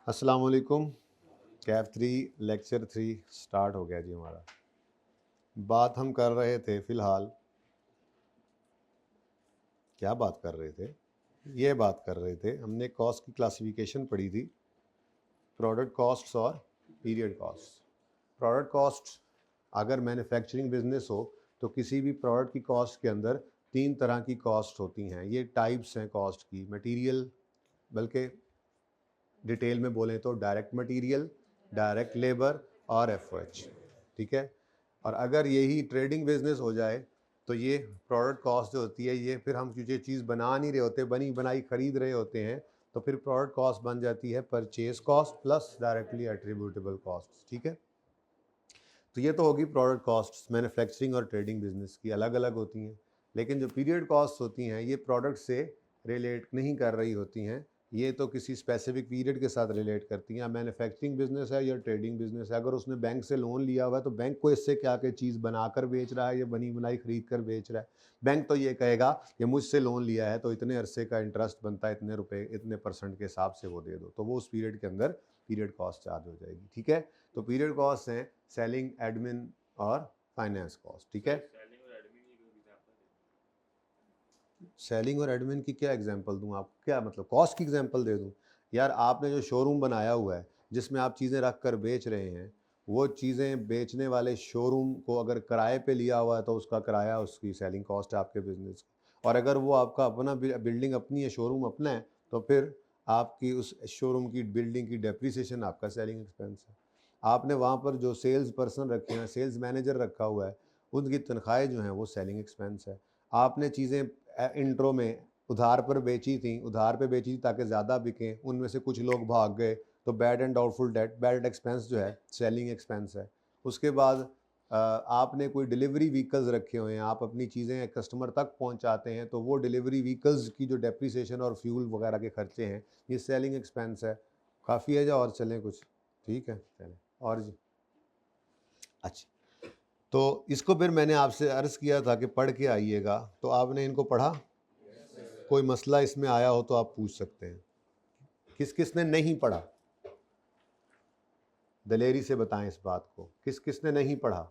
अस्सलाम वालेकुम। Kaif 3 lecture 3 start हो गया जी हमारा। बात हम कर रहे थे फ़िलहाल, क्या बात कर रहे थे? ये बात कर रहे थे, हमने कॉस्ट की क्लासिफिकेशन पढ़ी थी, प्रोडक्ट कॉस्ट्स और पीरियड कॉस्ट। प्रोडक्ट कॉस्ट अगर मैन्युफैक्चरिंग बिजनेस हो तो किसी भी प्रोडक्ट की कॉस्ट के अंदर 3 तरह की कॉस्ट होती हैं। ये टाइप्स हैं कॉस्ट की, मटेरियल, बल्कि डिटेल में बोलें तो डायरेक्ट मटेरियल, डायरेक्ट लेबर और एफओएच। ठीक है। और अगर यही ट्रेडिंग बिजनेस हो जाए तो ये प्रोडक्ट कॉस्ट जो होती है, ये फिर हम ये चीज़ बना नहीं रहे होते, बनी बनाई खरीद रहे होते हैं, तो फिर प्रोडक्ट कॉस्ट बन जाती है purchase cost plus directly attributable cost. ठीक है। तो ये तो होगी प्रोडक्ट कॉस्ट। मैन्युफैक्चरिंग और ट्रेडिंग बिजनेस की अलग अलग होती हैं, लेकिन जो पीरियड कॉस्ट होती हैं ये प्रोडक्ट से रिलेट नहीं कर रही होती हैं, ये तो किसी स्पेसिफिक पीरियड के साथ रिलेट करती हैं। मैन्युफैक्चरिंग बिजनेस है या ट्रेडिंग बिजनेस है, अगर उसने बैंक से लोन लिया हुआ है तो बैंक को इससे क्या क्या चीज़ बनाकर बेच रहा है या बनी बनाई खरीद कर बेच रहा है। बैंक तो ये कहेगा कि मुझसे लोन लिया है तो इतने अरसे का इंटरेस्ट बनता है, इतने रुपए इतने परसेंट के हिसाब से वो दे दो, तो वो उस पीरियड के अंदर पीरियड कॉस्ट चार्ज हो जाएगी। ठीक है। तो पीरियड कॉस्ट हैं सेलिंग, एडमिन और फाइनेंस कॉस्ट। ठीक है। सेलिंग और एडमिन की क्या एग्जांपल दूं आपको? क्या मतलब कॉस्ट की एग्जांपल दे दूं? यार आपने जो शोरूम बनाया हुआ है जिसमें आप चीज़ें रख कर बेच रहे हैं, वो चीज़ें बेचने वाले शोरूम को अगर किराए पे लिया हुआ है तो उसका किराया उसकी सेलिंग कॉस्ट है आपके बिजनेस की। और अगर वो आपका अपना बिल्डिंग अपनी है, शोरूम अपना है, तो फिर आपकी उस शोरूम की बिल्डिंग की डेप्रिसिएशन आपका सेलिंग एक्सपेंस है। आपने वहाँ पर जो सेल्स पर्सन रखे हैं, सेल्स मैनेजर रखा हुआ है, उनकी तनख्वाहें जो हैं वो सेलिंग एक्सपेंस है। आपने चीज़ें इंट्रो में उधार पर बेची थी, उधार पे बेची थी ताकि ज़्यादा बिकें, उनमें से कुछ लोग भाग गए, तो bad and doubtful debt, bad expense जो है सेलिंग एक्सपेंस है। उसके बाद आपने कोई डिलीवरी व्हीकल्स रखे हुए हैं, आप अपनी चीज़ें कस्टमर तक पहुंचाते हैं, तो वो डिलीवरी व्हीकल्स की जो डेप्रिसिएशन और फ्यूल वगैरह के खर्चे हैं, ये सेलिंग एक्सपेंस है। काफ़ी है, जो और चलें कुछ? ठीक है, चलें और जी। अच्छा, तो इसको फिर मैंने आपसे अर्ज़ किया था कि पढ़ के आइएगा, तो आपने इनको पढ़ा? कोई मसला इसमें आया हो तो आप पूछ सकते हैं। किस किस ने नहीं पढ़ा? दलेरी से बताएं इस बात को, किस किस ने नहीं पढ़ा?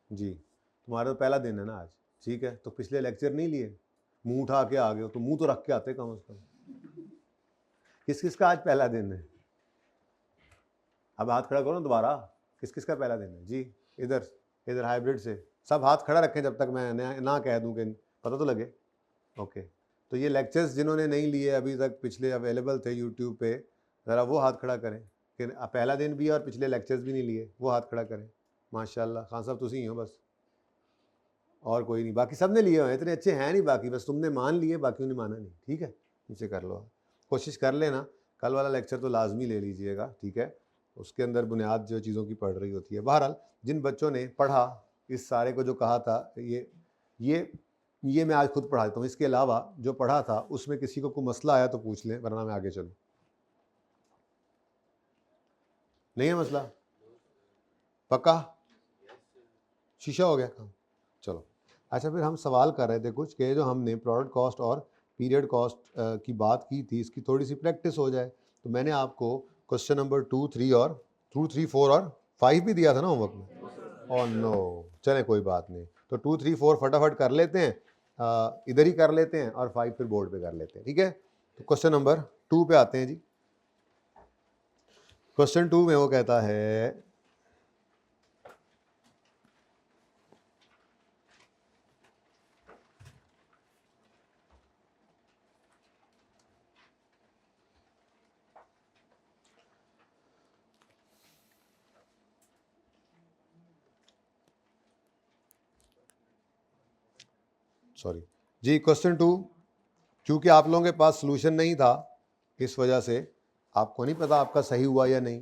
जी, तुम्हारा तो पहला दिन है ना आज। ठीक है, तो पिछले लेक्चर नहीं लिए, मुंह उठा के आ गए हो, तो मुंह तो रख के आते कम से कम। किस किस का आज पहला दिन है? अब हाथ खड़ा करो दोबारा। किस किस का पहला दिन है जी? इधर इधर हाइब्रिड से सब हाथ खड़ा रखें जब तक मैं ना कह दूं कि पता तो लगे। ओके। तो ये लेक्चर्स जिन्होंने नहीं लिए अभी तक, पिछले अवेलेबल थे यूट्यूब पे, ज़रा वो हाथ खड़ा करें कि पहला दिन भी और पिछले लेक्चर्स भी नहीं लिए, वो हाथ खड़ा करें। माशाल्लाह, खान साहब तुसी ही हो बस, और कोई नहीं। बाकी सब ने लिए हुए हैं, इतने अच्छे हैं नहीं बाकी, बस तुमने मान लिए, बाकी ने माना नहीं। ठीक है, नीचे कर लो, कोशिश कर लेना। कल वाला लेक्चर तो लाजमी ले लीजिएगा। ठीक है, उसके अंदर बुनियाद जो चीज़ों की पढ़ रही होती है। बहरहाल, जिन बच्चों ने पढ़ा इस सारे को जो कहा था, ये ये मैं आज खुद पढ़ा देता हूँ। इसके अलावा जो पढ़ा था उसमें किसी को कोई मसला आया तो पूछ लें, वरना मैं आगे चलूँ। नहीं है मसला? पक्का? शीशा हो गया काम? चलो। अच्छा, फिर हम सवाल कर रहे थे कुछ कि जो हमने प्रोडक्ट कॉस्ट और पीरियड कॉस्ट की बात की थी, इसकी थोड़ी सी प्रैक्टिस हो जाए, तो मैंने आपको क्वेश्चन नंबर 2, 3, 4 और 5 भी दिया था ना होमवर्क में। ओह नो, चले कोई बात नहीं। तो 2, 3, 4 फटाफट कर लेते हैं, इधर ही कर लेते हैं, और 5 फिर बोर्ड पे कर लेते हैं। ठीक है, तो क्वेश्चन नंबर 2 पे आते हैं जी। क्वेश्चन 2 में वो कहता है, सॉरी जी, क्वेश्चन 2, क्योंकि आप लोगों के पास सोल्यूशन नहीं था, इस वजह से आपको नहीं पता आपका सही हुआ या नहीं,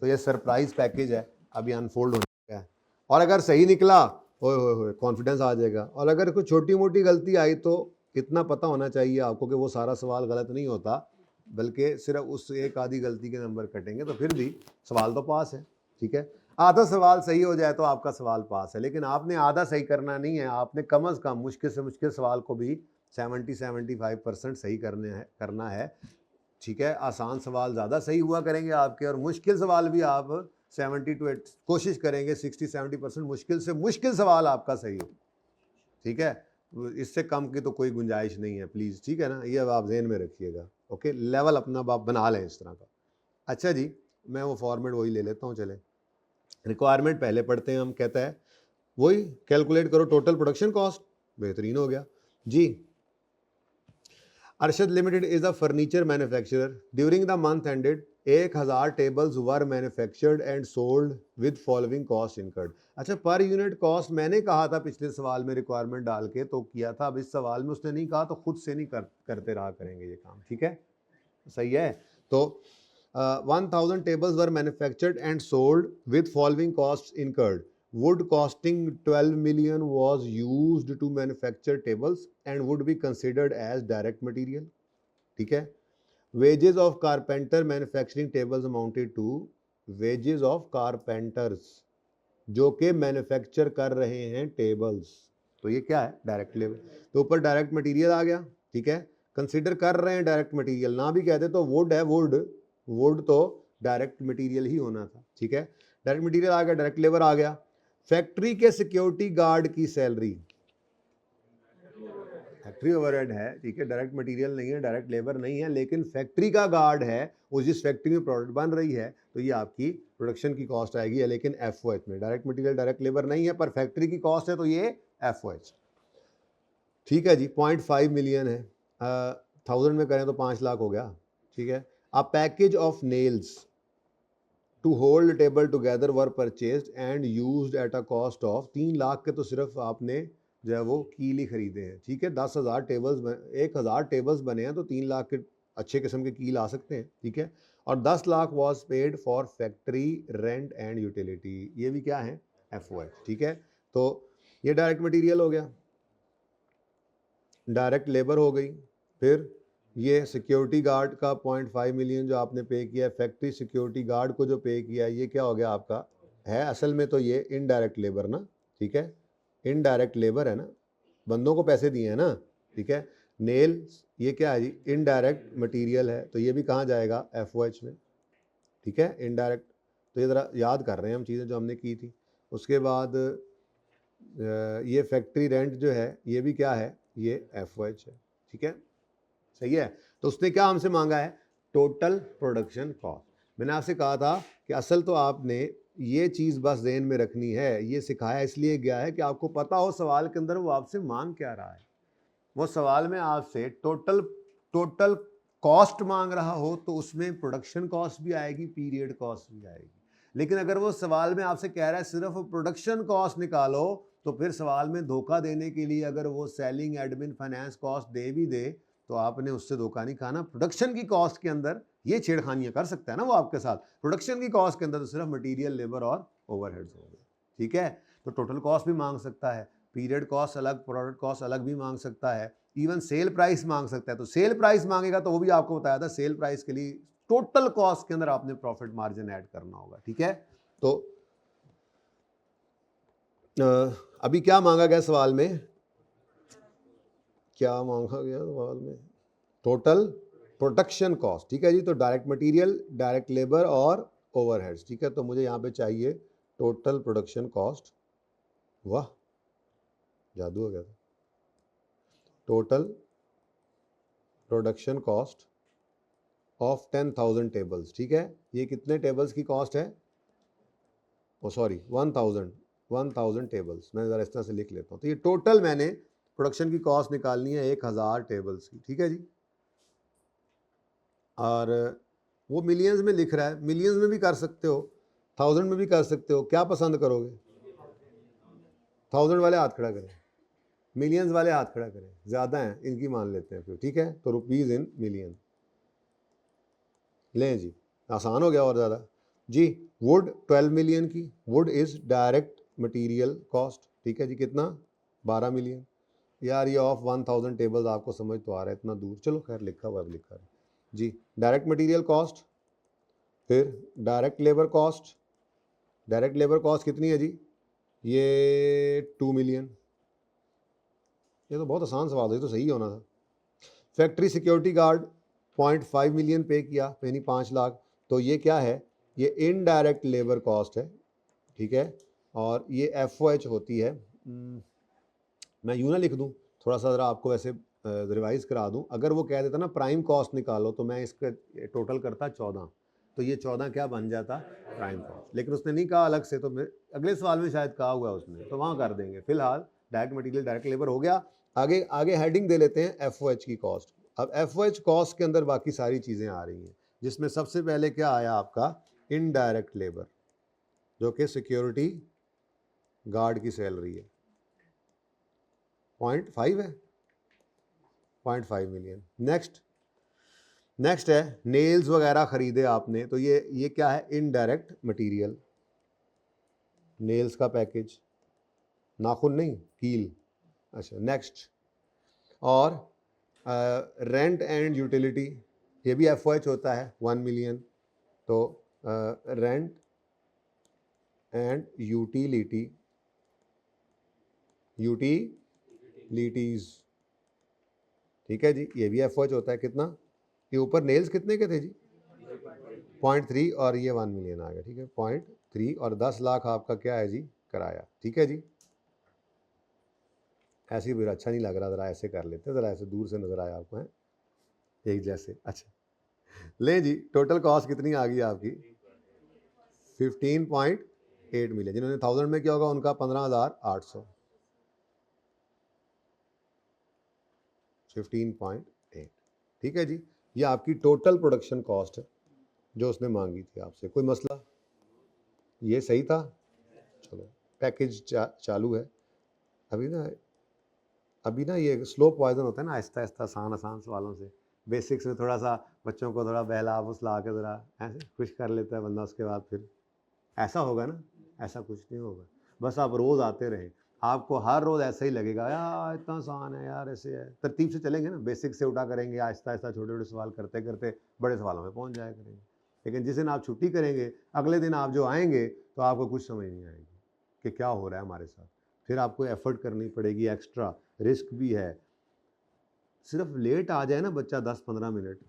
तो ये सरप्राइज पैकेज है, अभी अनफोल्ड होने का है। और अगर सही निकला, ओए कॉन्फिडेंस आ जाएगा। और अगर कोई छोटी मोटी गलती आई तो इतना पता होना चाहिए आपको कि वो सारा सवाल गलत नहीं होता, बल्कि सिर्फ उस एक आधी गलती के नंबर कटेंगे, तो फिर भी सवाल तो पास है। ठीक है, आधा सवाल सही हो जाए तो आपका सवाल पास है, लेकिन आपने आधा सही करना नहीं है, आपने कम अज़ कम मुश्किल से मुश्किल सवाल को भी 70-75% सही करना है। ठीक है, आसान सवाल ज़्यादा सही हुआ करेंगे आपके, और मुश्किल सवाल भी आप 70 to 80 कोशिश करेंगे 60-70% मुश्किल से मुश्किल सवाल आपका सही हो। ठीक है, इससे कम की तो कोई गुंजाइश नहीं है प्लीज़, ठीक है ना, ये अब आप ज़हन में रखिएगा। ओके, लेवल अपना आप बना लें इस तरह का। अच्छा जी, मैं वो फॉर्मेट वही ले लेता हूँ। चले, रिक्वायरमेंट पहले पढ़ते हैं हम। कहता है वही कैलकुलेट करो टोटल प्रोडक्शन कॉस्ट, बेहतरीन हो गया जी। Arshad limited is a furniture manufacturer. During the month ended 1000 tables were manufactured and sold with following cost incurred. अच्छा, पर यूनिट कॉस्ट मैंने कहा था पिछले सवाल में रिक्वायरमेंट डाल के तो किया था, अब इस सवाल में उसने नहीं कहा, तो खुद से नहीं करते रहा करेंगे ये काम। ठीक है, सही है। तो 1000 tables were manufactured and sold with following costs incurred. Wood costing 12 million was used to manufacture tables and would be considered as direct material. ठीक है। Wages of carpenter manufacturing tables amounted to wages of carpenters जो कि manufacture कर रहे हैं tables, तो ये क्या है, डायरेक्ट लेबर। तो ऊपर डायरेक्ट मटेरियल आ गया। ठीक है, कंसीडर कर रहे हैं डायरेक्ट मटेरियल, ना भी कहते तो वुड है, वुड तो डायरेक्ट मटेरियल ही होना था। ठीक है, डायरेक्ट मटेरियल आ गया, डायरेक्ट लेबर आ गया। फैक्ट्री के सिक्योरिटी गार्ड की सैलरी फैक्ट्री ओवरहेड है, ठीक है, डायरेक्ट मटेरियल नहीं है, डायरेक्ट लेबर नहीं है, लेकिन फैक्ट्री का गार्ड है, वो जिस फैक्ट्री में प्रोडक्ट बन रही है, तो ये आपकी प्रोडक्शन की कॉस्ट आएगी। लेकिन एफओएच में डायरेक्ट मटेरियल डायरेक्ट लेबर नहीं है, पर फैक्ट्री की कॉस्ट है, तो ये एफओएच। ठीक है जी, 0.5 मिलियन है, 1000 में करें तो 5 लाख हो गया। ठीक है, a package of nails to hold table together were purchased and used at a cost of 3 lakh के तो सिर्फ आपने जो है वो कील ही खरीदे हैं। ठीक है, 10,000 टेबल्स 1000 टेबल्स बने हैं, तो 3 लाख के अच्छे किस्म के कील आ सकते हैं। ठीक है, और 10 lakh was paid for factory rent and utility, ये भी क्या है, एफओएच। ठीक है, तो ये डायरेक्ट मटेरियल हो गया, डायरेक्ट लेबर हो गई, फिर ये सिक्योरिटी गार्ड का 0.5 मिलियन जो आपने पे किया है, फैक्ट्री सिक्योरिटी गार्ड को जो पे किया है, ये क्या हो गया आपका, है असल में तो ये इनडायरेक्ट लेबर ना। ठीक है, इनडायरेक्ट लेबर है ना, बंदों को पैसे दिए हैं ना। ठीक है, नेल ये क्या है जी, इनडायरेक्ट मटेरियल है, तो ये भी कहाँ जाएगा, एफओएच में। ठीक है, इनडायरेक्ट, तो ये ज़रा याद कर रहे हैं हम चीज़ें जो हमने की थी। उसके बाद ये फैक्ट्री रेंट जो है, ये भी क्या है, ये एफओएच है। ठीक है, सही है। तो उसने क्या हमसे मांगा है, टोटल प्रोडक्शन कॉस्ट। मैंने आपसे कहा था कि असल तो आपने ये चीज़ बस ज़हन में रखनी है, ये सिखाया इसलिए गया है कि आपको पता हो सवाल के अंदर वो आपसे मांग क्या रहा है। वो सवाल में आपसे टोटल कॉस्ट मांग रहा हो, तो उसमें प्रोडक्शन कॉस्ट भी आएगी, पीरियड कॉस्ट भी आएगी। लेकिन अगर वो सवाल में आपसे कह रहा है सिर्फ प्रोडक्शन कॉस्ट निकालो, तो फिर सवाल में धोखा देने के लिए अगर वो सेलिंग, एडमिन, फाइनेंस कॉस्ट दे भी दे, तो आपने उससे धोखा नहीं खाना। प्रोडक्शन की कॉस्ट के अंदर ये छेड़खानियां कर सकता है ना वो आपके साथ, प्रोडक्शन की कॉस्ट के अंदर तो सिर्फ मटेरियल, लेबर और ओवरहेड्स हो गए। ठीक है, तो टोटल कॉस्ट भी मांग सकता है, पीरियड कॉस्ट अलग, प्रोडक्ट कॉस्ट अलग भी मांग सकता है, इवन सेल प्राइस मांग सकता है। तो सेल प्राइस मांगेगा तो वो भी आपको बताया था, सेल प्राइस के लिए टोटल कॉस्ट के अंदर आपने प्रॉफिट मार्जिन ऐड करना होगा। ठीक है, तो अभी क्या मांगा गया सवाल में, क्या मांगा गया सवाल में, टोटल प्रोडक्शन कॉस्ट। ठीक है जी, तो डायरेक्ट मटेरियल, डायरेक्ट लेबर और ओवरहेड्स। ठीक है, तो मुझे यहाँ पे चाहिए टोटल प्रोडक्शन कॉस्ट। वाह, जादू हो गया था। Total production cost of 10,000 tables. ठीक है, ये कितने टेबल्स की कॉस्ट है, ओ सॉरी 1000 टेबल्स, मैं ज़रा इस तरह से लिख लेता हूँ। तो ये टोटल मैंने प्रोडक्शन की कॉस्ट निकालनी है 1000 टेबल्स की। ठीक है जी, और वो मिलियंस में लिख रहा है, मिलियंस में भी कर सकते हो, 1000 में भी कर सकते हो, क्या पसंद करोगे। 1000 वाले हाथ खड़ा करें, मिलियंस वाले हाथ खड़ा करें, ज़्यादा हैं इनकी मान लेते हैं फिर। ठीक है, तो रुपीज़ इन मिलियन लें जी, आसान हो गया और ज़्यादा जी। वुड 12 मिलियन की, would is direct material cost. ठीक है जी, कितना, 12 मिलियन। यार ये ऑफ 1000 टेबल्स आपको समझ तो आ रहा है इतना दूर, चलो खैर लिखा हुआ है, लिखा है जी। डायरेक्ट मटेरियल कॉस्ट, फिर direct labour cost, direct labour cost कितनी है जी, ये 2 मिलियन। ये तो बहुत आसान सवाल है, ये तो सही होना था। फैक्ट्री सिक्योरिटी गार्ड 0.5 मिलियन पे किया, यानी 5 लाख। तो ये क्या है, ये इनडायरेक्ट लेबर कॉस्ट है, ठीक है। और ये FOH होती है, मैं यूँ ना लिख दूँ, थोड़ा सा ज़रा आपको वैसे रिवाइज करा दूँ। अगर वो कह देता ना प्राइम कॉस्ट निकालो, तो मैं इसका टोटल करता 14, तो ये 14 क्या बन जाता, प्राइम कॉस्ट। लेकिन उसने नहीं कहा अलग से, तो अगले सवाल में शायद कहा हुआ उसने, तो वहाँ कर देंगे। फिलहाल डायरेक्ट मटेरियल डायरेक्ट लेबर हो गया। आगे आगे हेडिंग दे लेते हैं FOH की कॉस्ट। अब FOH कॉस्ट के अंदर बाकी सारी चीज़ें आ रही हैं, जिसमें सबसे पहले क्या आया आपका, इनडायरेक्ट लेबर, जो कि सिक्योरिटी गार्ड की सैलरी है, 0.5 है, 0.5 मिलियन। नेक्स्ट है नेल्स वगैरह खरीदे आपने, तो ये क्या है, इनडायरेक्ट मटेरियल, नेल्स का पैकेज, नाखून नहीं, कील। अच्छा, नेक्स्ट। और रेंट एंड यूटिलिटी, ये भी FOH होता है, 1 मिलियन। तो रेंट एंड यूटिलिटीज, ठीक है जी, ये भी FOH होता है। कितना, ये ऊपर नेल्स कितने के थे जी, 0.3, और ये 1 मिलियन आ गया, ठीक है, 0.3 और 10 लाख आपका क्या है जी, किराया, ठीक है जी। ऐसे ही फिर अच्छा नहीं लग रहा, ज़रा ऐसे कर लेते हैं, ज़रा ऐसे दूर से नज़र आया आपको, है एक जैसे। अच्छा, ले जी, टोटल कॉस्ट कितनी आ गई आपकी, 15.8 मिलियन। जिन्होंने 1000 में किया होगा उनका 15,800, 15.8, ठीक है जी। ये आपकी टोटल प्रोडक्शन कॉस्ट है जो उसने मांगी थी आपसे। कोई मसला, ये सही था। चलो, पैकेज चालू है अभी ना ये स्लो पॉइजन होता है ना, आहिस्ता आहिस्ता आसान आसान सवालों से। बेसिक्स में थोड़ा सा बच्चों को थोड़ा बहला फुसला के ज़रा ऐसे खुश कर लेता है बंदा, उसके बाद फिर ऐसा होगा ना, ऐसा कुछ नहीं होगा। बस आप रोज़ आते रहें, आपको हर रोज़ ऐसा ही लगेगा, यार इतना आसान है यार, ऐसे है। तरतीब से चलेंगे ना, बेसिक से उठा करेंगे, आहिस्ता आहिस्ता छोटे छोटे सवाल करते करते बड़े सवालों में पहुँच जाया करेंगे। लेकिन जिस दिन आप छुट्टी करेंगे, अगले दिन आप जो आएंगे, तो आपको कुछ समझ नहीं आएगी कि क्या हो रहा है हमारे साथ। फिर आपको एफर्ट करनी पड़ेगी, एक्स्ट्रा रिस्क भी है। सिर्फ लेट आ जाए ना बच्चा 10-15 मिनट,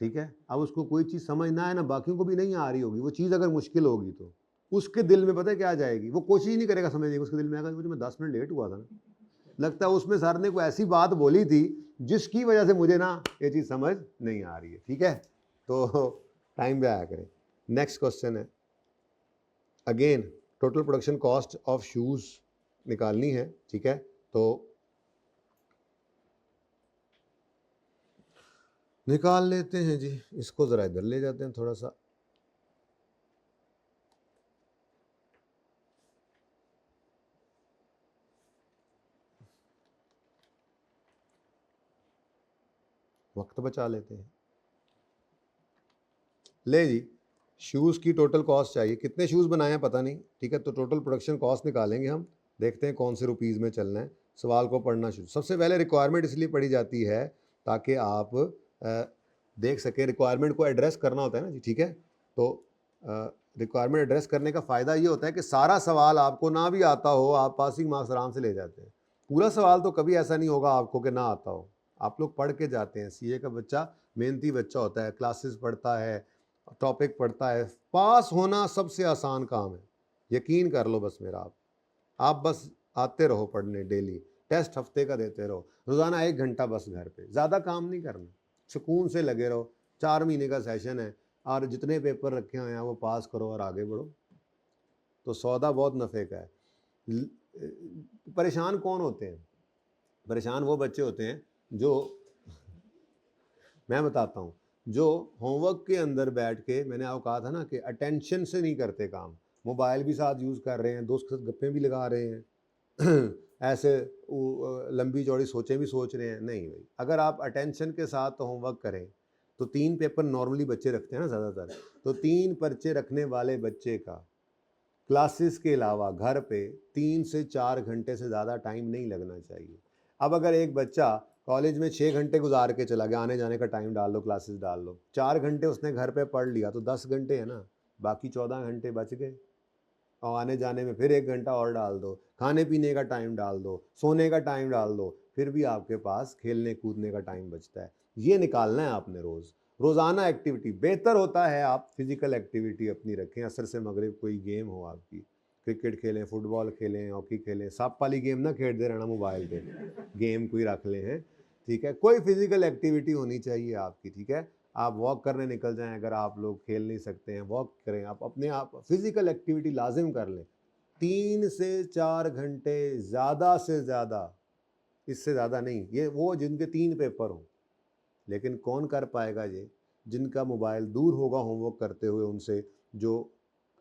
ठीक है, अब उसको कोई चीज़ समझ ना आए ना, बाकियों को भी नहीं आ रही होगी, वो चीज़ अगर मुश्किल होगी तो उसके दिल में पता है क्या आ जाएगी, वो कोशिश ही नहीं करेगा समझने की, उसके दिल में आएगा मुझे, मैं 10 मिनट लेट हुआ था ना, लगता है उसमें सर ने कोई ऐसी बात बोली थी जिसकी वजह से मुझे ना ये चीज़ समझ नहीं आ रही है, ठीक है। तो टाइम पे आया करें। नेक्स्ट क्वेश्चन है, again total production cost of shoes निकालनी है, ठीक है। तो निकाल लेते हैं जी, इसको ज़रा इधर ले जाते हैं थोड़ा सा। वक्त बचा लेते हैं। ले जी, शूज़ की टोटल कॉस्ट चाहिए, कितने शूज़ बनाए हैं पता नहीं, ठीक है। तो टोटल प्रोडक्शन कॉस्ट निकालेंगे हम, देखते हैं कौन से रुपीज़ में चलना है। सवाल को पढ़ना शुरू, सबसे पहले रिक्वायरमेंट इसलिए पढ़ी जाती है ताकि आप देख सकें, रिक्वायरमेंट को एड्रेस करना होता है ना जी, ठीक है। तो रिक्वायरमेंट एड्रेस करने का फ़ायदा ये होता है कि सारा सवाल आपको ना भी आता हो, आप पासिंग मार्क्स आराम से ले जाते हैं। पूरा सवाल तो कभी ऐसा नहीं होगा आपको कि ना आता हो, आप लोग पढ़ के जाते हैं। CA का बच्चा मेहनती बच्चा होता है, क्लासेस पढ़ता है, टॉपिक पढ़ता है। पास होना सबसे आसान काम है, यकीन कर लो बस मेरा। आप बस आते रहो पढ़ने, डेली टेस्ट हफ्ते का देते रहो, रोज़ाना 1 घंटा बस घर पे, ज़्यादा काम नहीं करना, सुकून से लगे रहो। 4 महीने का सेशन है और जितने पेपर रखे हुए हैं वो पास करो और आगे बढ़ो, तो सौदा बहुत नफ़े का है। परेशान कौन होते हैं, परेशान वो बच्चे होते हैं जो मैं बताता हूँ, जो होमवर्क के अंदर बैठ के, मैंने आपको कहा था ना कि अटेंशन से नहीं करते काम, मोबाइल भी साथ यूज़ कर रहे हैं, दोस्त के साथ गप्पे भी लगा रहे हैं ऐसे लंबी चौड़ी सोचें भी सोच रहे हैं। नहीं भाई, अगर आप अटेंशन के साथ होमवर्क करें तो 3 पेपर नॉर्मली बच्चे रखते हैं ना ज़्यादातर, तो 3 पर्चे रखने वाले बच्चे का क्लासेस के अलावा घर पे 3 से 4 घंटे से ज़्यादा टाइम नहीं लगना चाहिए। अब अगर एक बच्चा कॉलेज में 6 घंटे गुजार के चला गया, आने जाने का टाइम डाल लो, क्लासेस डाल लो, 4 घंटे उसने घर पे पढ़ लिया तो 10 घंटे है ना, बाकी 14 घंटे बच गए। और आने जाने में फिर 1 घंटा और डाल दो, खाने पीने का टाइम डाल दो, सोने का टाइम डाल दो, फिर भी आपके पास खेलने कूदने का टाइम बचता है। ये निकालना है आपने रोज़ाना एक्टिविटी। बेहतर होता है आप फिज़िकल एक्टिविटी अपनी रखें, असर से मगरिब कोई गेम हो आपकी, क्रिकेट खेलें, फुटबॉल खेलें, हॉकी खेलें, सांप वाली गेम ना खेलते रहना मोबाइल पे, गेम कोई रख लें हैं, ठीक है। कोई फिज़िकल एक्टिविटी होनी चाहिए आपकी, ठीक है। आप वॉक करने निकल जाएं, अगर आप लोग खेल नहीं सकते हैं वॉक करें, आप अपने आप फिज़िकल एक्टिविटी लाजिम कर लें। 3 से 4 घंटे ज़्यादा से ज़्यादा, इससे ज़्यादा नहीं। ये वो जिनके 3 पेपर हों, लेकिन कौन कर पाएगा ये? जिनका मोबाइल दूर होगा होमवर्क करते हुए उनसे, जो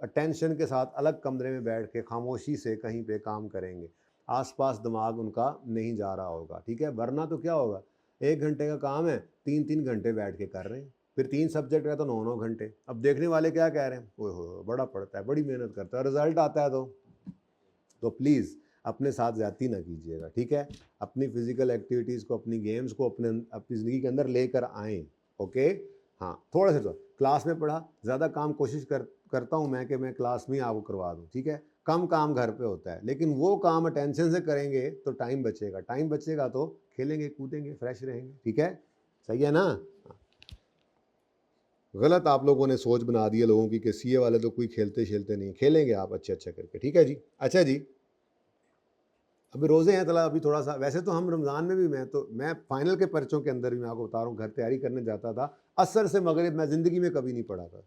अटेंशन के साथ अलग कमरे में बैठ के खामोशी से कहीं पे काम करेंगे, आसपास दिमाग उनका नहीं जा रहा होगा, ठीक है। वरना तो क्या होगा, 1 घंटे का काम है 3-3 घंटे बैठ के कर रहे हैं, फिर 3 सब्जेक्ट है तो 9-9 घंटे। अब देखने वाले क्या कह रहे हैं, ओए हो बड़ा पढ़ता है, बड़ी मेहनत करता है, रिजल्ट आता है तो प्लीज़ अपने साथ ज़्यादती ना कीजिएगा, ठीक है। अपनी फिज़िकल एक्टिविटीज़ को, अपनी गेम्स को अपनी ज़िंदगी के अंदर लेकर आएँ, ओके। हाँ, थोड़ा सा तो क्लास में पढ़ा, ज़्यादा काम कोशिश करता हूँ मैं कि मैं क्लास में ही आपको करवा दूँ, ठीक है। कम काम घर पे होता है, लेकिन वो काम अटेंशन से करेंगे तो टाइम बचेगा तो खेलेंगे कूदेंगे फ्रेश रहेंगे, ठीक है। सही है ना। गलत आप लोगों ने सोच बना दी है लोगों की कि सीए वाले तो कोई खेलते नहीं, खेलेंगे आप अच्छा करके, ठीक है जी। अच्छा जी, अभी रोज़े हैं, अभी थोड़ा सा, वैसे तो हम रमज़ान में भी, मैं फाइनल के पर्चों के अंदर भी मैं आपको बता रहा हूँ, घर तैयारी करने जाता था, असर से मगरिब मैं ज़िंदगी में कभी नहीं पढ़ा था।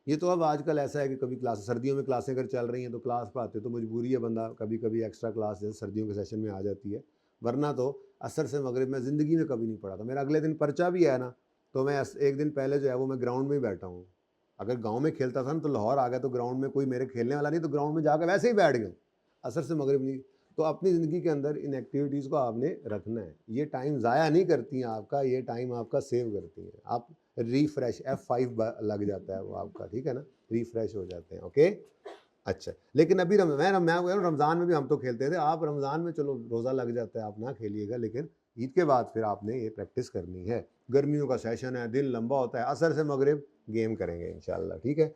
ये तो अब आजकल ऐसा है कि कभी क्लास, सर्दियों में क्लासें अगर चल रही हैं तो क्लास पढ़ाते तो मजबूरी है, बंदा कभी कभी एक्स्ट्रा क्लास जैसे सर्दियों के सेशन में आ जाती है, वरना तो असर से मगरिब मैं ज़िंदगी में कभी नहीं पढ़ा था। मेरा अगले दिन पर्चा भी है ना, तो मैं एक दिन पहले जो है वो मैं ग्राउंड में ही बैठा हूँ। अगर गाँव में खेलता था ना तो लाहौर आ गया तो ग्राउंड में कोई मेरे खेलने वाला नहीं, तो ग्राउंड में जाकर वैसे ही बैठ गया, असर से मगरिब नहीं। तो अपनी ज़िंदगी के अंदर इन एक्टिविटीज़ को आपने रखना है, ये टाइम ज़ाया नहीं करती हैं आपका, ये टाइम आपका सेव करती हैं। आप रिफ्रेश F5 लग जाता है वो आपका, ठीक है ना, रिफ्रेश हो जाते हैं, ओके। अच्छा, लेकिन अभी मैं रमज़ान में भी हम तो खेलते थे, आप रमज़ान में चलो रोज़ा लग जाता है आप ना खेलिएगा, लेकिन ईद के बाद फिर आपने ये प्रैक्टिस करनी है। गर्मियों का सेशन है, दिन लंबा होता है, असर से मगरिब गेम करेंगे इंशाल्लाह, ठीक है।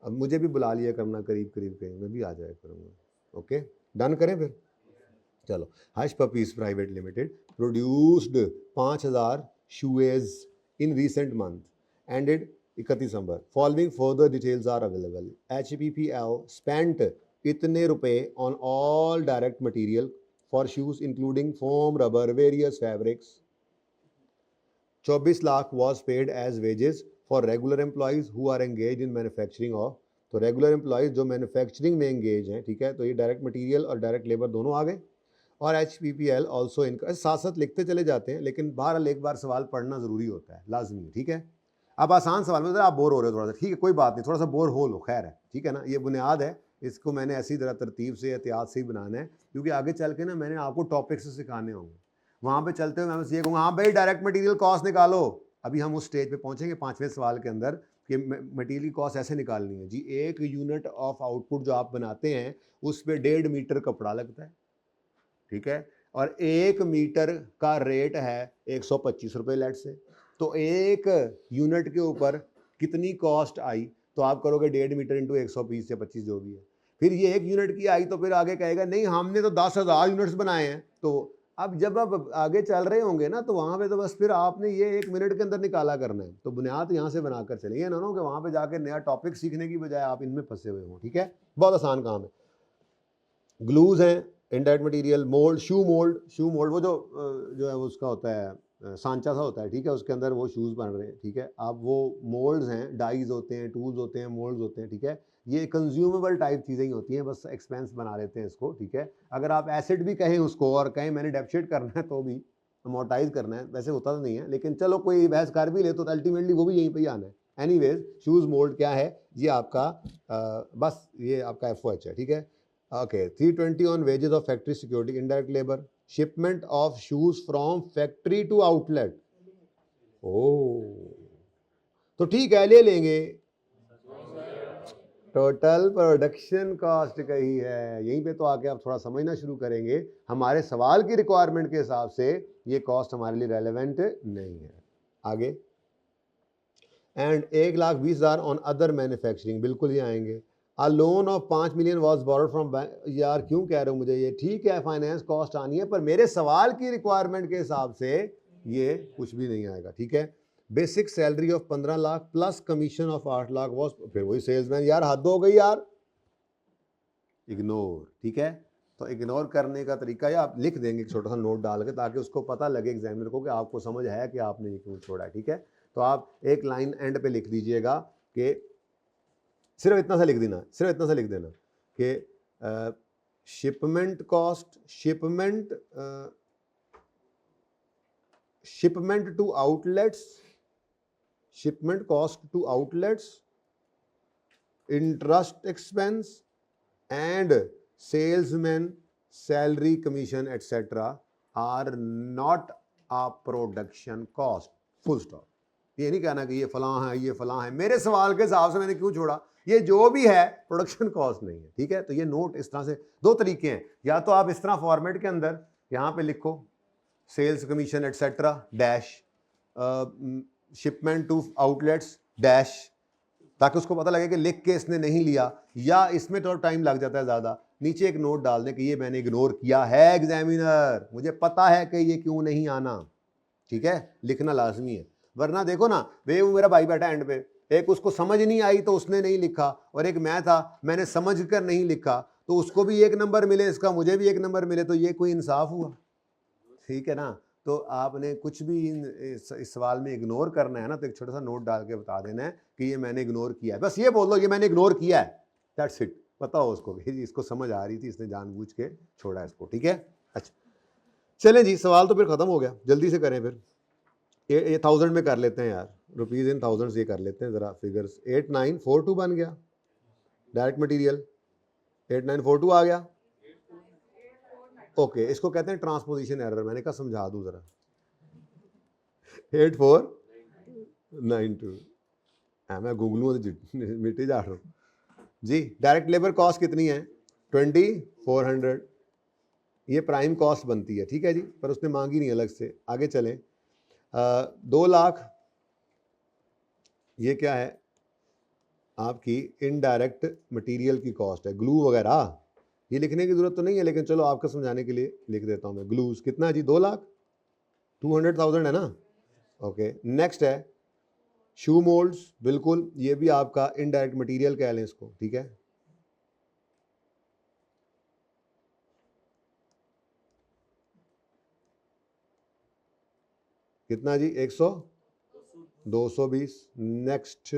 अब मुझे भी बुला लिया करना करीब कहीं, मैं भी आ जाया करूँगा, ओके। डन करें फिर, चलो। Hush Puppies private limited produced 5000 shoes in recent month ended 31 December. Following further details are available. HPPL spent इतने रुपए on all direct material for shoes including foam, rubber, various fabrics. 24 lakh was paid as wages for regular employees who are engage in manufacturing of, तो regular employees जो manufacturing में engage हैं, ठीक है, तो ये डायरेक्ट मटेरियल और डायरेक्ट लेबर दोनों आ गए। और HPPL ऑल्सो इनका साथ साथ लिखते चले जाते हैं, लेकिन बहरहाल एक बार सवाल पढ़ना ज़रूरी होता है, लाजमी, ठीक है। अब आसान सवाल में आप बोर हो रहे हो थोड़ा सा, ठीक है, कोई बात नहीं, थोड़ा सा बोर हो लो, खैर है, ठीक है ना, ये बुनियाद है, इसको मैंने ऐसी तरह तरतीब से एहतियात से ही बनाना है, क्योंकि आगे चल के ना मैंने आपको टॉपिक से सिखाने होंगे। वहाँ पे चलते हुए मैं बस ये कहूँगा, हाँ भाई डायरेक्ट मटीरियल कॉस्ट निकालो। अभी हम उस स्टेज पे पहुँचेंगे 5वें सवाल के अंदर कि मटीरियल कॉस्ट ऐसे निकालनी है जी। 1 यूनिट ऑफ आउटपुट जो आप बनाते हैं उस पर 1.5 मीटर कपड़ा लगता है, ठीक है, और 1 मीटर का रेट है 125 रुपये लेट से, तो 1 यूनिट के ऊपर कितनी कॉस्ट आई, तो आप करोगे 1.5 मीटर इंटू 120 या 25 जो भी है, फिर ये 1 यूनिट की आई, तो फिर आगे कहेगा नहीं हमने तो 10,000 यूनिट्स बनाए हैं। तो अब जब आप आगे चल रहे होंगे ना, तो वहाँ पे तो बस फिर आपने ये 1 मिनट के अंदर निकाला करना है, तो बुनियाद यहाँ से बनाकर चलिए ना कि वहाँ पे जाके नया टॉपिक सीखने की बजाय आप इनमें फंसे हुए हो, ठीक है। बहुत आसान काम है। ग्लूज हैं, इनडायरेक्ट मटेरियल, मोल्ड, शू मोल्ड वो जो है उसका होता है सांचा सा होता है, ठीक है, उसके अंदर वो शूज़ बन रहे हैं, ठीक है। अब वो मोल्ड्स हैं, डाइज होते हैं, टूल्स होते हैं, मोल्ड्स होते हैं, ठीक है। ये कंज्यूमेबल टाइप चीज़ें ही होती हैं, बस एक्सपेंस बना लेते हैं इसको, ठीक है। अगर आप एसिड भी कहें उसको और कहें मैंने डेप्रिशिएट करना है तो भी, अमोर्टाइज करना है, वैसे होता तो नहीं है, लेकिन चलो कोई बहस कर भी ले तो अल्टीमेटली वो भी यहीं पर ही आना है। एनीवेज शूज़ मोल्ड क्या है ये आपका, बस ये आपका FOH है, ठीक है। Okay, 320 on wages of factory security, indirect labor, shipment of shoes from factory to outlet. Oh, तो ठीक है ले लेंगे। टोटल प्रोडक्शन कॉस्ट कही है, यहीं पे तो आके आप थोड़ा समझना शुरू करेंगे, हमारे सवाल की रिक्वायरमेंट के हिसाब से ये कॉस्ट हमारे लिए रेलेवेंट नहीं है। आगे, एंड 1,20,000 ऑन अदर मैन्युफैक्चरिंग, बिल्कुल ही आएंगे। A loan of 5 million was borrowed from bank, यार क्यों कह रहे हो मुझे ये, ठीक है फाइनेंस कॉस्ट आनी है, पर मेरे सवाल की रिक्वायरमेंट के हिसाब से ये कुछ भी नहीं आएगा, ठीक है। Basic salary of 15 lakh plus commission of 8 lakh was, फिर वही सेल्समैन, यार हद हो गई यार, इग्नोर, ठीक है। तो इग्नोर करने का तरीका है आप लिख देंगे एक छोटा सा नोट डाल के, ताकि उसको पता लगे एग्जामिनर को कि आपको समझ है कि आपने ये क्यों छोड़ा है, ठीक है। तो आप एक लाइन एंड पे लिख दीजिएगा कि सिर्फ इतना सा लिख देना, सिर्फ इतना सा लिख देना कि shipment cost, shipment to outlets, shipment cost to outlets, interest expense and salesman salary commission etc are not a production cost, full stop। ये नहीं कहना कि ये फलां है, ये फलां है, मेरे सवाल के हिसाब से मैंने क्यों छोड़ा, ये जो भी है प्रोडक्शन कॉस्ट नहीं है, ठीक है। तो ये नोट इस तरह से, दो तरीके हैं, या तो आप इस तरह फॉर्मेट के अंदर यहाँ पे लिखो sales commission etcetera dash shipment to outlets dash, ताकि उसको पता लगे कि लिख के इसने नहीं लिया, या इसमें तो टाइम लग जाता है ज़्यादा, नीचे एक नोट डाल दें कि ये मैंने इग्नोर किया है एग्जामिनर, मुझे पता है कि ये क्यों नहीं आना, ठीक है। लिखना लाजमी है, वरना देखो ना वे, वो मेरा भाई बैठा एंड पे, एक उसको समझ नहीं आई तो उसने नहीं लिखा, और एक मैं था मैंने समझ कर नहीं लिखा, तो उसको भी 1 नंबर मिले, इसका मुझे भी 1 नंबर मिले, तो ये कोई इंसाफ हुआ, ठीक है ना। तो आपने कुछ भी इस सवाल में इग्नोर करना है ना, तो एक छोटा सा नोट डाल के बता देना है कि ये मैंने इग्नोर किया है, बस ये बोल दो ये मैंने इग्नोर किया है, दैट्स इट। पता हो उसको कि इसको समझ आ रही थी, इसने जानबूझ के छोड़ा इसको, ठीक है। अच्छा चलें जी, सवाल तो फिर ख़त्म हो गया, जल्दी से करें फिर। ये 1000 में कर लेते हैं यार, रुपीज़ इन थाउजेंड्स ये कर लेते हैं ज़रा फिगर्स। 8942 बन गया डायरेक्ट मटीरियल, 8942 आ गया, ओके। इसको कहते हैं ट्रांसपोजिशन एरर, मैंने कहा समझा दूं जरा। 8492, मैं गूगलू मिट्टी जा रहा हूँ जी। डायरेक्ट लेबर कॉस्ट कितनी है 2400, ये प्राइम कॉस्ट बनती है, ठीक है जी, पर उसने मांगी नहीं अलग से। आगे चलें, 2 लाख ये क्या है आपकी इनडायरेक्ट मटेरियल की कॉस्ट है, ग्लू वगैरह, ये लिखने की जरूरत तो नहीं है, लेकिन चलो आपको समझाने के लिए लिख देता हूं मैं। ग्लूज कितना है जी 2 लाख, 200,000 है ना, ओके। नेक्स्ट है शू मोल्ड्स, बिल्कुल ये भी आपका इनडायरेक्ट मटेरियल कह लें इसको, ठीक है। कितना जी 100, 220। Next